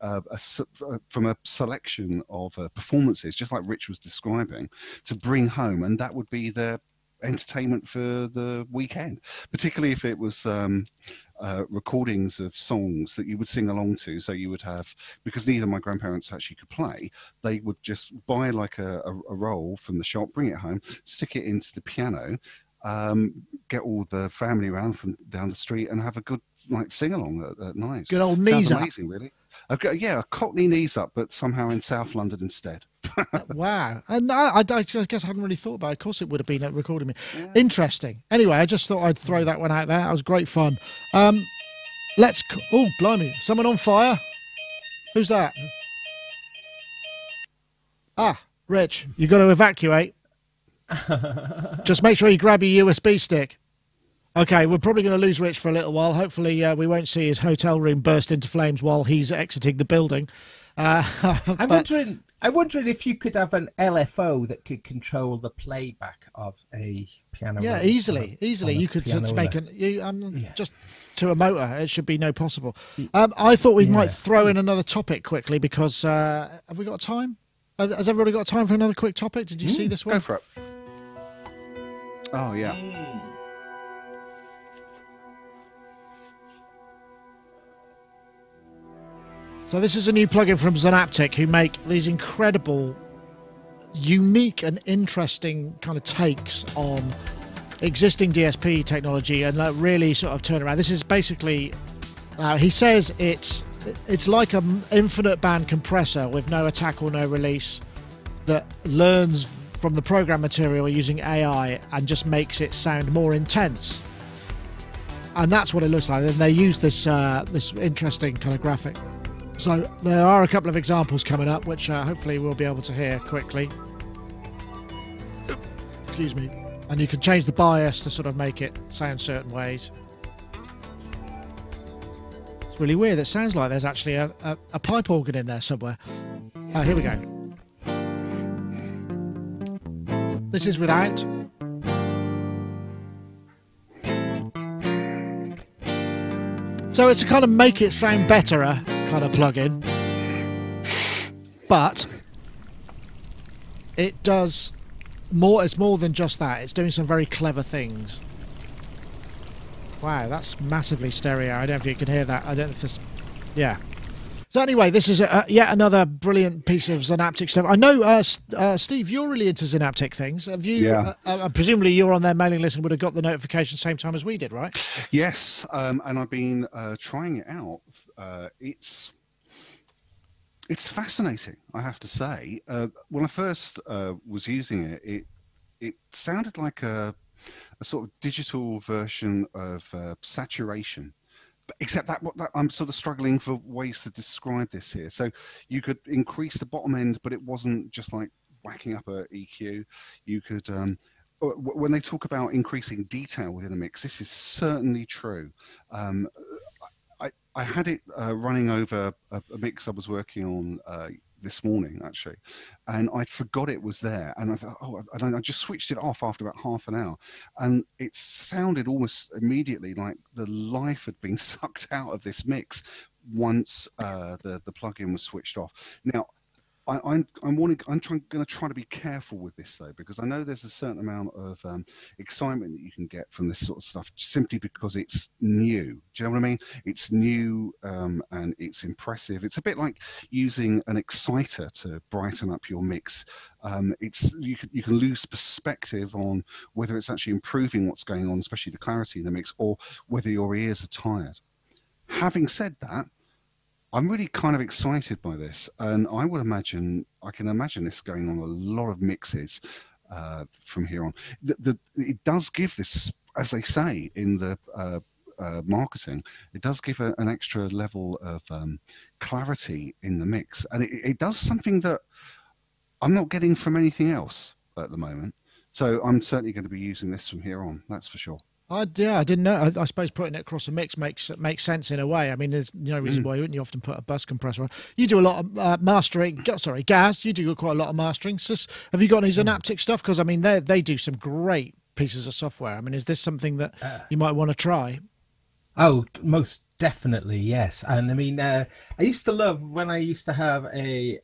from a selection of performances, just like Rich was describing, to bring home, and that would be their entertainment for the weekend, particularly if it was recordings of songs that you would sing along to. So you would have, because neither of my grandparents actually could play, they would just buy like a roll from the shop, bring it home, stick it into the piano, get all the family around from down the street and have a good sing along at night. Good old knees up. Amazing, really. Yeah, a Cockney knees up, but somehow in South London instead. Wow. And I guess I hadn't really thought about it. Of course it would have been a recording. Yeah. Interesting. Anyway, I just thought I'd throw that one out there. That was great fun. Oh, blimey! Someone on fire? Who's that? Ah, Rich, you got to evacuate. Just make sure you grab your USB stick. Okay, we're probably going to lose Rich for a little while. Hopefully, we won't see his hotel room burst into flames while he's exiting the building. I'm wondering if you could have an LFO that could control the playback of a piano. Yeah, easily. You could make just to a motor. It should be no possible. I thought we might throw in another topic quickly because have we got time? Has everybody got time for another quick topic? Did you see this one? Go for it. Oh yeah. So this is a new plugin from Synaptic, who make these incredible, unique and interesting kind of takes on existing DSP technology and really sort of turn around. This is basically, he says it's like an infinite band compressor with no attack or no release that learns from the program material using AI and just makes it sound more intense. And that's what it looks like. And they use this this interesting kind of graphic. So there are a couple of examples coming up, which hopefully we'll be able to hear quickly. Excuse me. And you can change the bias to sort of make it sound certain ways. It's really weird. It sounds like there's actually a pipe organ in there somewhere. Here we go. This is without. So it's a kind of make it sound better kind of plugin, but it does more. It's more than just that. It's doing some very clever things. Wow, that's massively stereo. I don't know if you can hear that. I don't know if this. Yeah. So anyway, this is yet another brilliant piece of Synaptic stuff. I know, Steve, you're really into Synaptic things. Have you? Yeah. Presumably, you're on their mailing list and would have got the notification same time as we did, right? Yes, and I've been trying it out. It's fascinating, I have to say. When I first was using it, it sounded like a sort of digital version of saturation. Except that I'm sort of struggling for ways to describe this here. So you could increase the bottom end, but it wasn't just like whacking up a EQ. You could, when they talk about increasing detail within a mix, this is certainly true. I had it running over a mix I was working on this morning, actually, and I forgot it was there, and I thought, and I just switched it off after about half an hour, and it sounded almost immediately like the life had been sucked out of this mix once the plugin was switched off. Now, I'm going to try to be careful with this though, because I know there's a certain amount of excitement that you can get from this sort of stuff simply because it's new. Do you know what I mean? It's new and it's impressive. It's a bit like using an exciter to brighten up your mix. You can lose perspective on whether it's actually improving what's going on, especially the clarity in the mix, or whether your ears are tired. Having said that, I'm really kind of excited by this, and I can imagine this going on a lot of mixes from here on. It does give this, as they say in the marketing, it does give an extra level of clarity in the mix, and it does something that I'm not getting from anything else at the moment. So I'm certainly going to be using this from here on, that's for sure. I didn't know. I suppose putting it across a mix makes sense in a way. I mean, there's no reason why you wouldn't. You often put a bus compressor on. You do a lot of mastering. Sorry, Gaz, you do quite a lot of mastering. Have you got any Synaptic stuff? Because I mean, they do some great pieces of software. I mean, is this something that you might want to try? Oh, most definitely, yes. And I mean, I used to love when I used to have a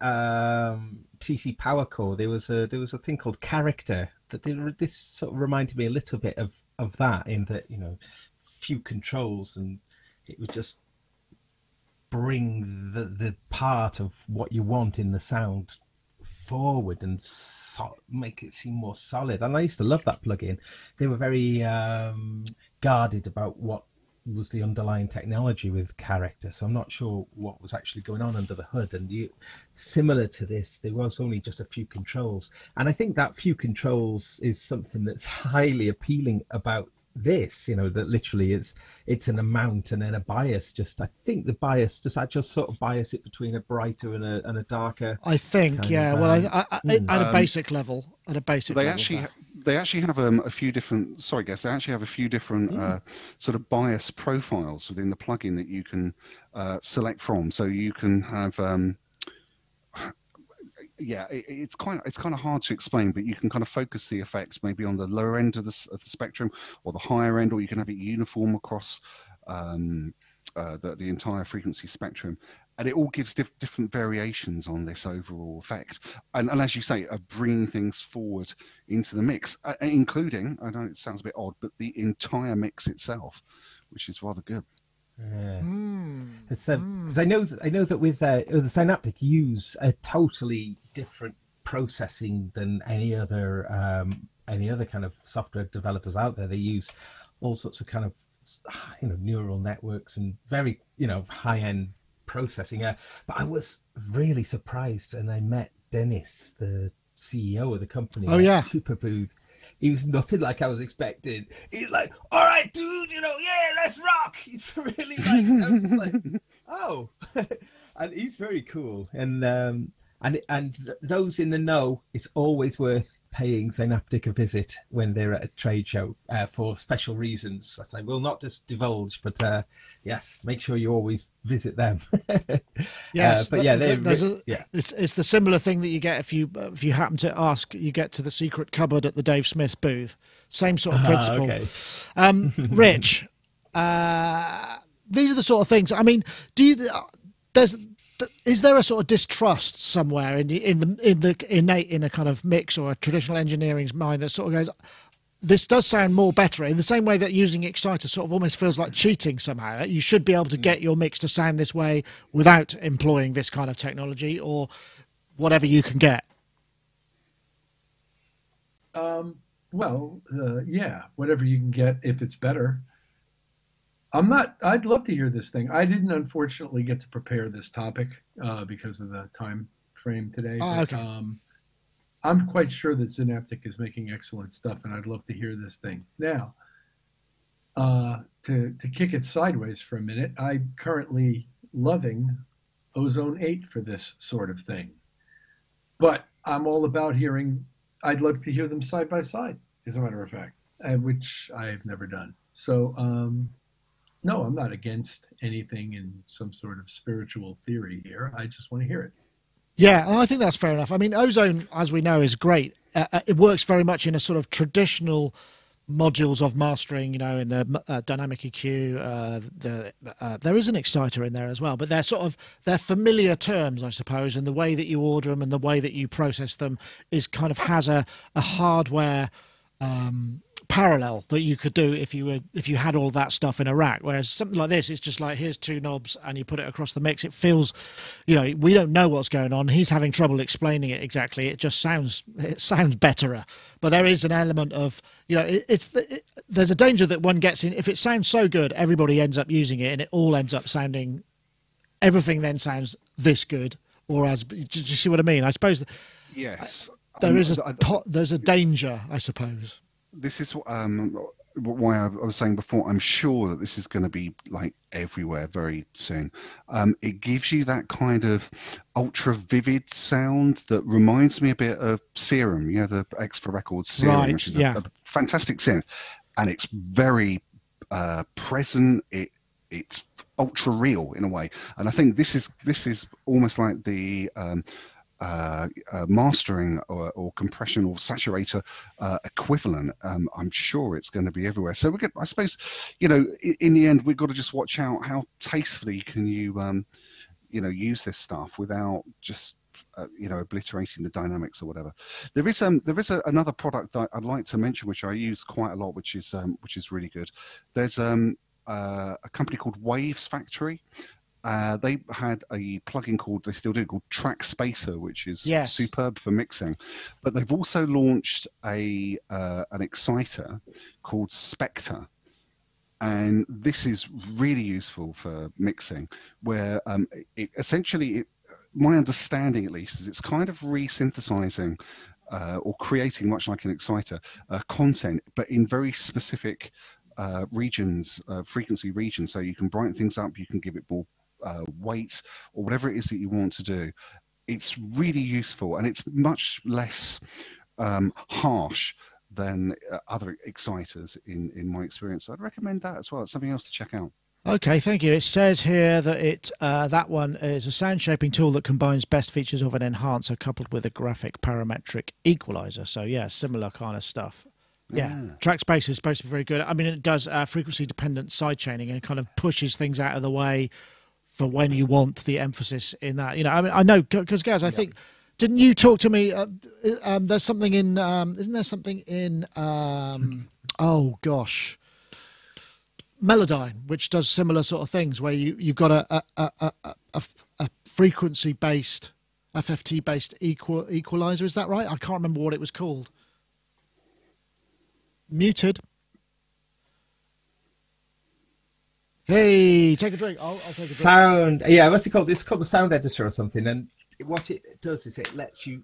TC Power Core. There was a thing called Character that this sort of reminded me a little bit of that, in that, you know, few controls, and it would just bring the part of what you want in the sound forward and make it seem more solid. And I used to love that plugin. They were very guarded about what was the underlying technology with Character, so I'm not sure what was actually going on under the hood. And similar to this, there was only just a few controls, and I think that few controls is something that's highly appealing about this, you know, that literally it's an amount and then a bias. Just I think the bias just sort of bias it between a brighter and a darker. I think, yeah. Well, at a basic level, they actually have a few different. Sorry, guys. They actually have a few different sort of bias profiles within the plugin that you can select from. So you can have. Yeah, it's kind of hard to explain, but you can kind of focus the effects maybe on the lower end of the spectrum or the higher end, or you can have it uniform across the entire frequency spectrum, and it all gives different variations on this overall effect. And as you say, bringing things forward into the mix, including, I know it sounds a bit odd, but the entire mix itself, which is rather good. Yeah. Because I know that with the Synaptic use a totally different processing than any other kind of software developers out there. They use all sorts of kind of neural networks and very high end processing. But I was really surprised, and I met Dennis, the CEO of the company. Oh yeah, Super Booth. He was nothing like I was expecting. He's like, "All right, dude, yeah, let's rock." He's really like, I was just like, "Oh," and he's very cool. And those in the know, it's always worth paying Synaptic a visit when they're at a trade show for special reasons that I will not just divulge. But yes, make sure you always visit them. Yes, but yeah, it's the similar thing that you get if you happen to ask. You get to the secret cupboard at the Dave Smith booth. Same sort of principle. Okay. Rich, these are the sort of things. I mean, is there a sort of distrust somewhere in the innate in a kind of mix or a traditional engineering's mind that sort of goes, this does sound more better, in the same way that using Exciter sort of almost feels like cheating somehow? You should be able to get your mix to sound this way without employing this kind of technology or whatever you can get. Yeah, whatever you can get if it's better. I'd love to hear this thing. I didn't unfortunately get to prepare this topic because of the time frame today. Okay. I'm quite sure that Synaptic is making excellent stuff, and I'd love to hear this thing. Now, to kick it sideways for a minute, I'm currently loving Ozone 8 for this sort of thing. But I'm all about I'd love to hear them side by side, as a matter of fact, which I've never done. So, no, I'm not against anything in some sort of spiritual theory here. I just want to hear it. Yeah, and I think that's fair enough. I mean, Ozone, as we know, is great. It works very much in a sort of traditional modules of mastering, in the dynamic EQ. There is an Exciter in there as well, but they're familiar terms, I suppose, and the way that you order them and the way that you process them has a hardware parallel that you could do if you had all that stuff in a rack. Whereas something like this, it's just like, here's two knobs and you put it across the mix. It feels, we don't know what's going on. He's having trouble explaining it exactly. It just sounds betterer. But there is an element of, there's a danger that one gets in. If it sounds so good, everybody ends up using it, and it all ends up sounding, everything then sounds this good. Or do you see what I mean? I suppose. Yes. There's a danger, I suppose. This is why I was saying before, I'm sure that this is going to be like everywhere very soon. It gives you that kind of ultra vivid sound that reminds me a bit of Serum, the X for Records Serum, which is a fantastic synth, and it's very present. It's ultra real in a way, and I think this is almost like the mastering or compression or saturator equivalent. I'm sure it's going to be everywhere. So I suppose, in the end, we've got to just watch out how tastefully can you, use this stuff without just, obliterating the dynamics or whatever. There is another product that I'd like to mention, which I use quite a lot, which is really good. There's a company called Waves Factory. They had a plugin they still do, called Track Spacer, which is superb for mixing. But they've also launched an Exciter called Spectre. And this is really useful for mixing, where my understanding at least, is it's kind of re-synthesizing or creating, much like an Exciter, content, but in very specific regions, frequency regions, so you can brighten things up, you can give it more weight, or whatever it is that you want to do. It's really useful, and it's much less harsh than other exciters in my experience. So I'd recommend that as well. It's something else to check out. Okay, thank you. It says here that that one is a sound shaping tool that combines best features of an enhancer coupled with a graphic parametric equalizer. So yeah, similar kind of stuff. Yeah, track space is supposed to be very good. I mean, it does frequency dependent sidechaining and kind of pushes things out of the way for when you want the emphasis in that. You know, I mean, I know because Gaz, I think, didn't you talk to me? There's something in, isn't there something in? Oh gosh. Melodyne, which does similar sort of things, where you've got a frequency based, FFT based equalizer. Is that right? I can't remember what it was called. Muted. Hey, take a drink. I'll take a drink. Sound. Yeah, what's it called? It's called the sound editor or something. And what it does is it lets you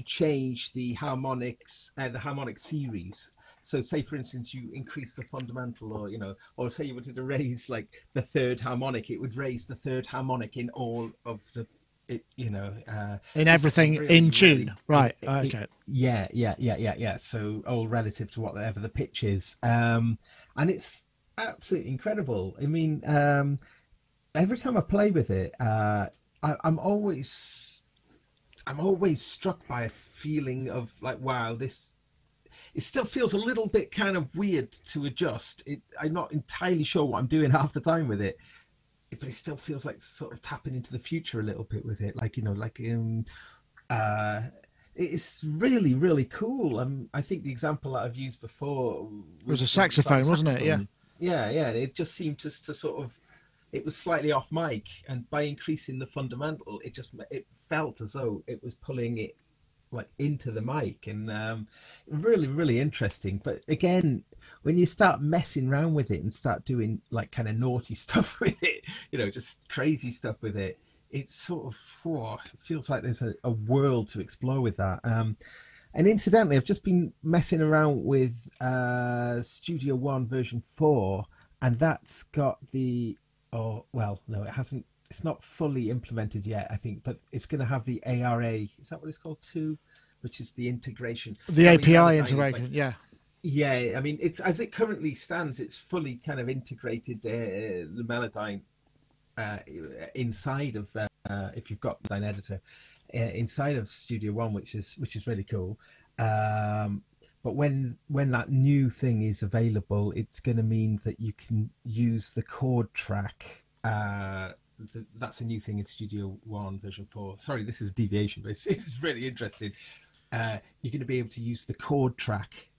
change the harmonics, the harmonic series. So say, for instance, you increase the fundamental, or, you know, or say you wanted to raise like the third harmonic, it would raise the third harmonic in all of the, you know, in so everything really, in tune. really, right. Okay. Yeah. So all relative to whatever the pitch is. And it's absolutely incredible. I mean, every time I play with it, I'm always struck by a feeling of like, wow, it still feels a little bit kind of weird to adjust. I'm not entirely sure what I'm doing half the time with it, but it still feels like sort of tapping into the future a little bit with it. Like, you know, like it's really, really cool. I think the example that I've used before was a saxophone, wasn't it? Yeah. Yeah. It just seemed to sort of, it was slightly off mic, and by increasing the fundamental, it felt as though it was pulling it like into the mic, and really, really interesting. But again, when you start messing around with it and start doing like kind of naughty stuff with it, you know, just crazy stuff with it, it's sort of, it feels like there's a world to explore with that. And incidentally, I've just been messing around with Studio One version 4, and that's got the, well, no, it hasn't. It's not fully implemented yet, I think, but it's going to have the ARA. Is that what it's called too? Which is the integration. The API integration, yeah. Yeah, I mean, it's as it currently stands, it's fully kind of integrated the Melodyne inside of, if you've got Melodyne Editor, inside of Studio One, which is really cool. But when that new thing is available, it's going to mean that you can use the chord track. That's a new thing in Studio One version 4. Sorry, this is deviation, but it's really interesting. You're going to be able to use the chord track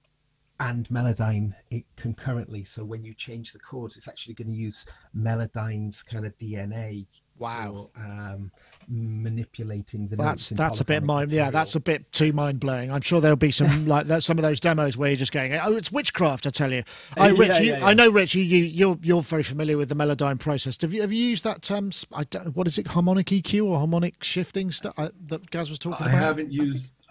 and Melodyne concurrently. So when you change the chords, it's actually going to use Melodyne's kind of DNA. Wow. For, manipulating the notes. That's a bit that's a bit too mind blowing. I'm sure there'll be some like that, some of those demos where you're just going, oh, it's witchcraft. I tell you, I know, Rich, you're very familiar with the Melodyne process. Have you used that? What is it? Harmonic EQ or harmonic shifting stuff that Gaz was talking about? I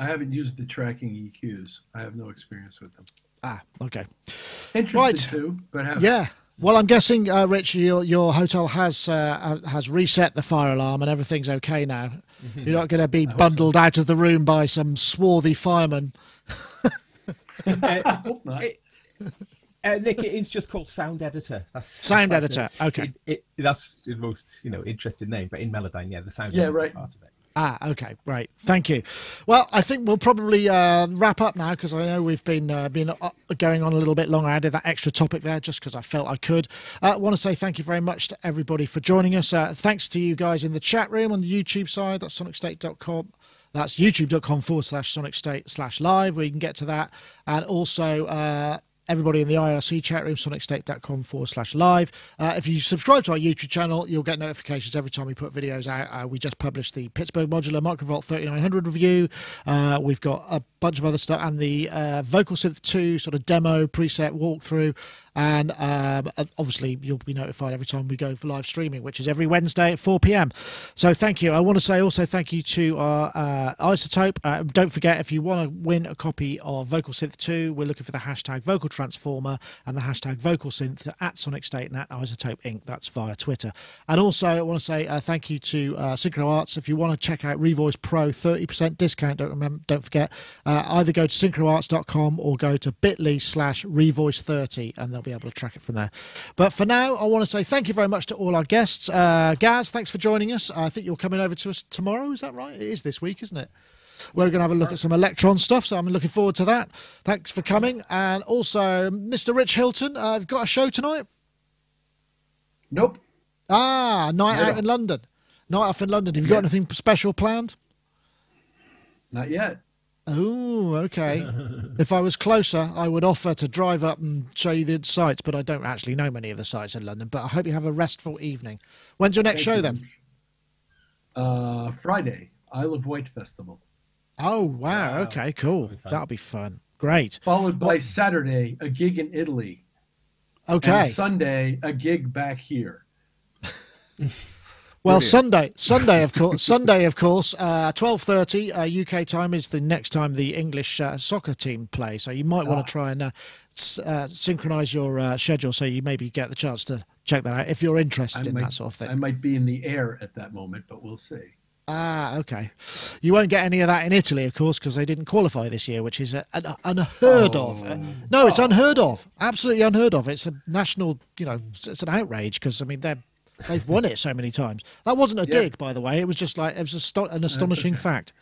haven't used the tracking EQs. I have no experience with them. Ah, okay. Interested too, but haven't. Yeah. Well, I'm guessing, Rich, your hotel has reset the fire alarm and everything's okay now. You're not going to be bundled out of the room by some swarthy fireman. I hope not. Nick, it is just called Sound Editor. Sound Editor. Okay. That's the most interesting name, but in Melodyne, the Sound Editor part of it. Ah, okay, right. Thank you. Well, I think we'll probably wrap up now, because I know we've been going on a little bit longer. I added that extra topic there just because I felt I could. I want to say thank you very much to everybody for joining us. Thanks to you guys in the chat room on the YouTube side. That's sonicstate.com. That's youtube.com/sonicstate/live, where you can get to that. And also everybody in the IRC chat room, sonicstate.com/live. If you subscribe to our YouTube channel, you'll get notifications every time we put videos out. We just published the Pittsburgh Modular Microvolt 3900 review. We've got a bunch of other stuff, and the Vocal Synth 2 sort of demo preset walkthrough. And obviously, you'll be notified every time we go for live streaming, which is every Wednesday at 4 p.m. So thank you. I want to say also thank you to our Isotope. Don't forget, if you want to win a copy of Vocal Synth 2, we're looking for the hashtag Vocal Transformer and the hashtag Vocal Synth at Sonicstate and at Isotope Inc. That's via Twitter. And also, I want to say thank you to Synchro Arts. If you want to check out Revoice Pro, 30% discount. Don't forget. Either go to synchroarts.com or go to bit.ly/revoice30 and they'll be able to track it from there. But for now, I want to say thank you very much to all our guests. Gaz, thanks for joining us. I think you're coming over to us tomorrow. Is that right? It is this week, isn't it? We're going to have a look at some Electron stuff, so I'm looking forward to that. Thanks for coming. And also, Mr. Rich Hilton, you've got a show tonight? Nope. Night out in London. Night off in London. Have you got anything special planned? Not yet. Oh, okay. If I was closer, I would offer to drive up and show you the sites, but I don't actually know many of the sites in London. But I hope you have a restful evening. When's your next show then? Friday, Isle of Wight Festival. Oh, wow. Okay, cool. That'll be fun. Great. Followed by Saturday, a gig in Italy. Okay. And Sunday, a gig back here. Well, Sunday, of course, 12:30 UK time is the next time the English soccer team play. So you might want to try and synchronize your schedule so you maybe get the chance to check that out if you're interested in that sort of thing. I might be in the air at that moment, but we'll see. Okay. You won't get any of that in Italy, of course, because they didn't qualify this year, which is unheard of. No, it's unheard of. Absolutely unheard of. It's a national, it's an outrage because, I mean, they've won it so many times. That wasn't a dig, by the way. It was just like, it was an astonishing fact.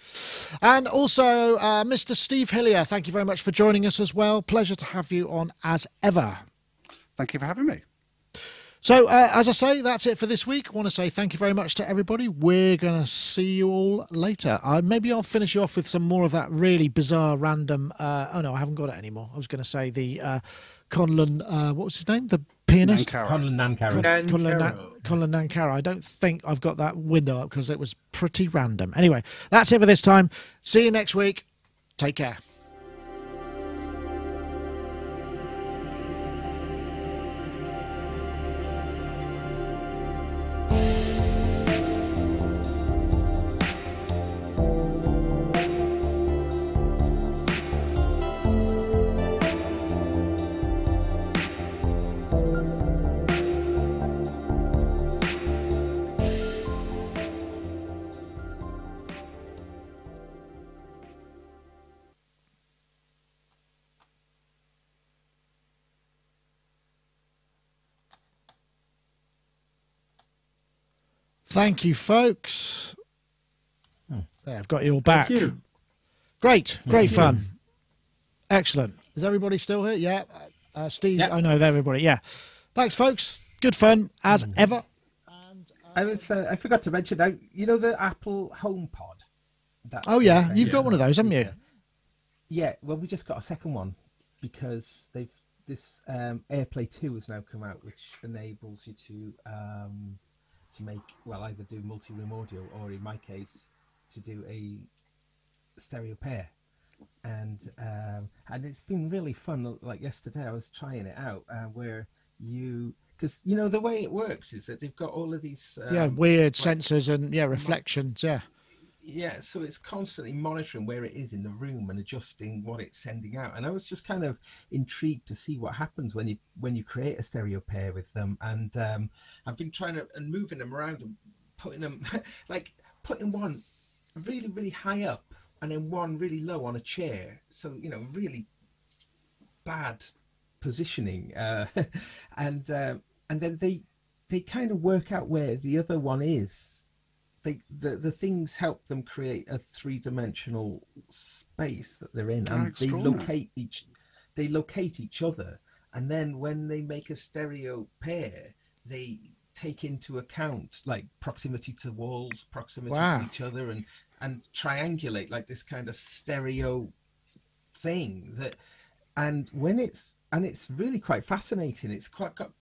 And also, Mr. Steve Hillier, thank you very much for joining us as well. Pleasure to have you on as ever. Thank you for having me. So, as I say, that's it for this week. I want to say thank you very much to everybody. We're going to see you all later. Maybe I'll finish you off with some more of that really bizarre, random... oh, no, I haven't got it anymore. I was going to say the Conlon... what was his name? The pianist? Conlon Nankara. Conlon Nankara. I don't think I've got that window up because it was pretty random. Anyway, that's it for this time. See you next week. Take care. Thank you, folks. There, I've got you all back. Thank you. Great fun. Excellent. Is everybody still here? Yeah. Steve, I know everybody. Yeah. Thanks, folks. Good fun, as ever. And, I forgot to mention, now, the Apple HomePod? Yeah. You've got one of those, haven't you? Yeah. Well, we just got a second one because this AirPlay 2 has now come out, which enables you to make, either do multi-room audio or, in my case, to do a stereo pair. And it's been really fun. Like yesterday, I was trying it out where because the way it works is that they've got all of these weird sensors and reflections. Yeah, so it's constantly monitoring where it is in the room and adjusting what it's sending out. And I was just kind of intrigued to see what happens when you create a stereo pair with them. And I've been trying to and moving them around and putting them putting one really, really high up and then one really low on a chair. So really bad positioning. And then they kind of work out where the other one is. The things help them create a three-dimensional space that they're in, and they locate each other. And then when they make a stereo pair, they take into account like proximity to walls, proximity to each other, and triangulate like this kind of stereo thing. And it's really quite fascinating. It's got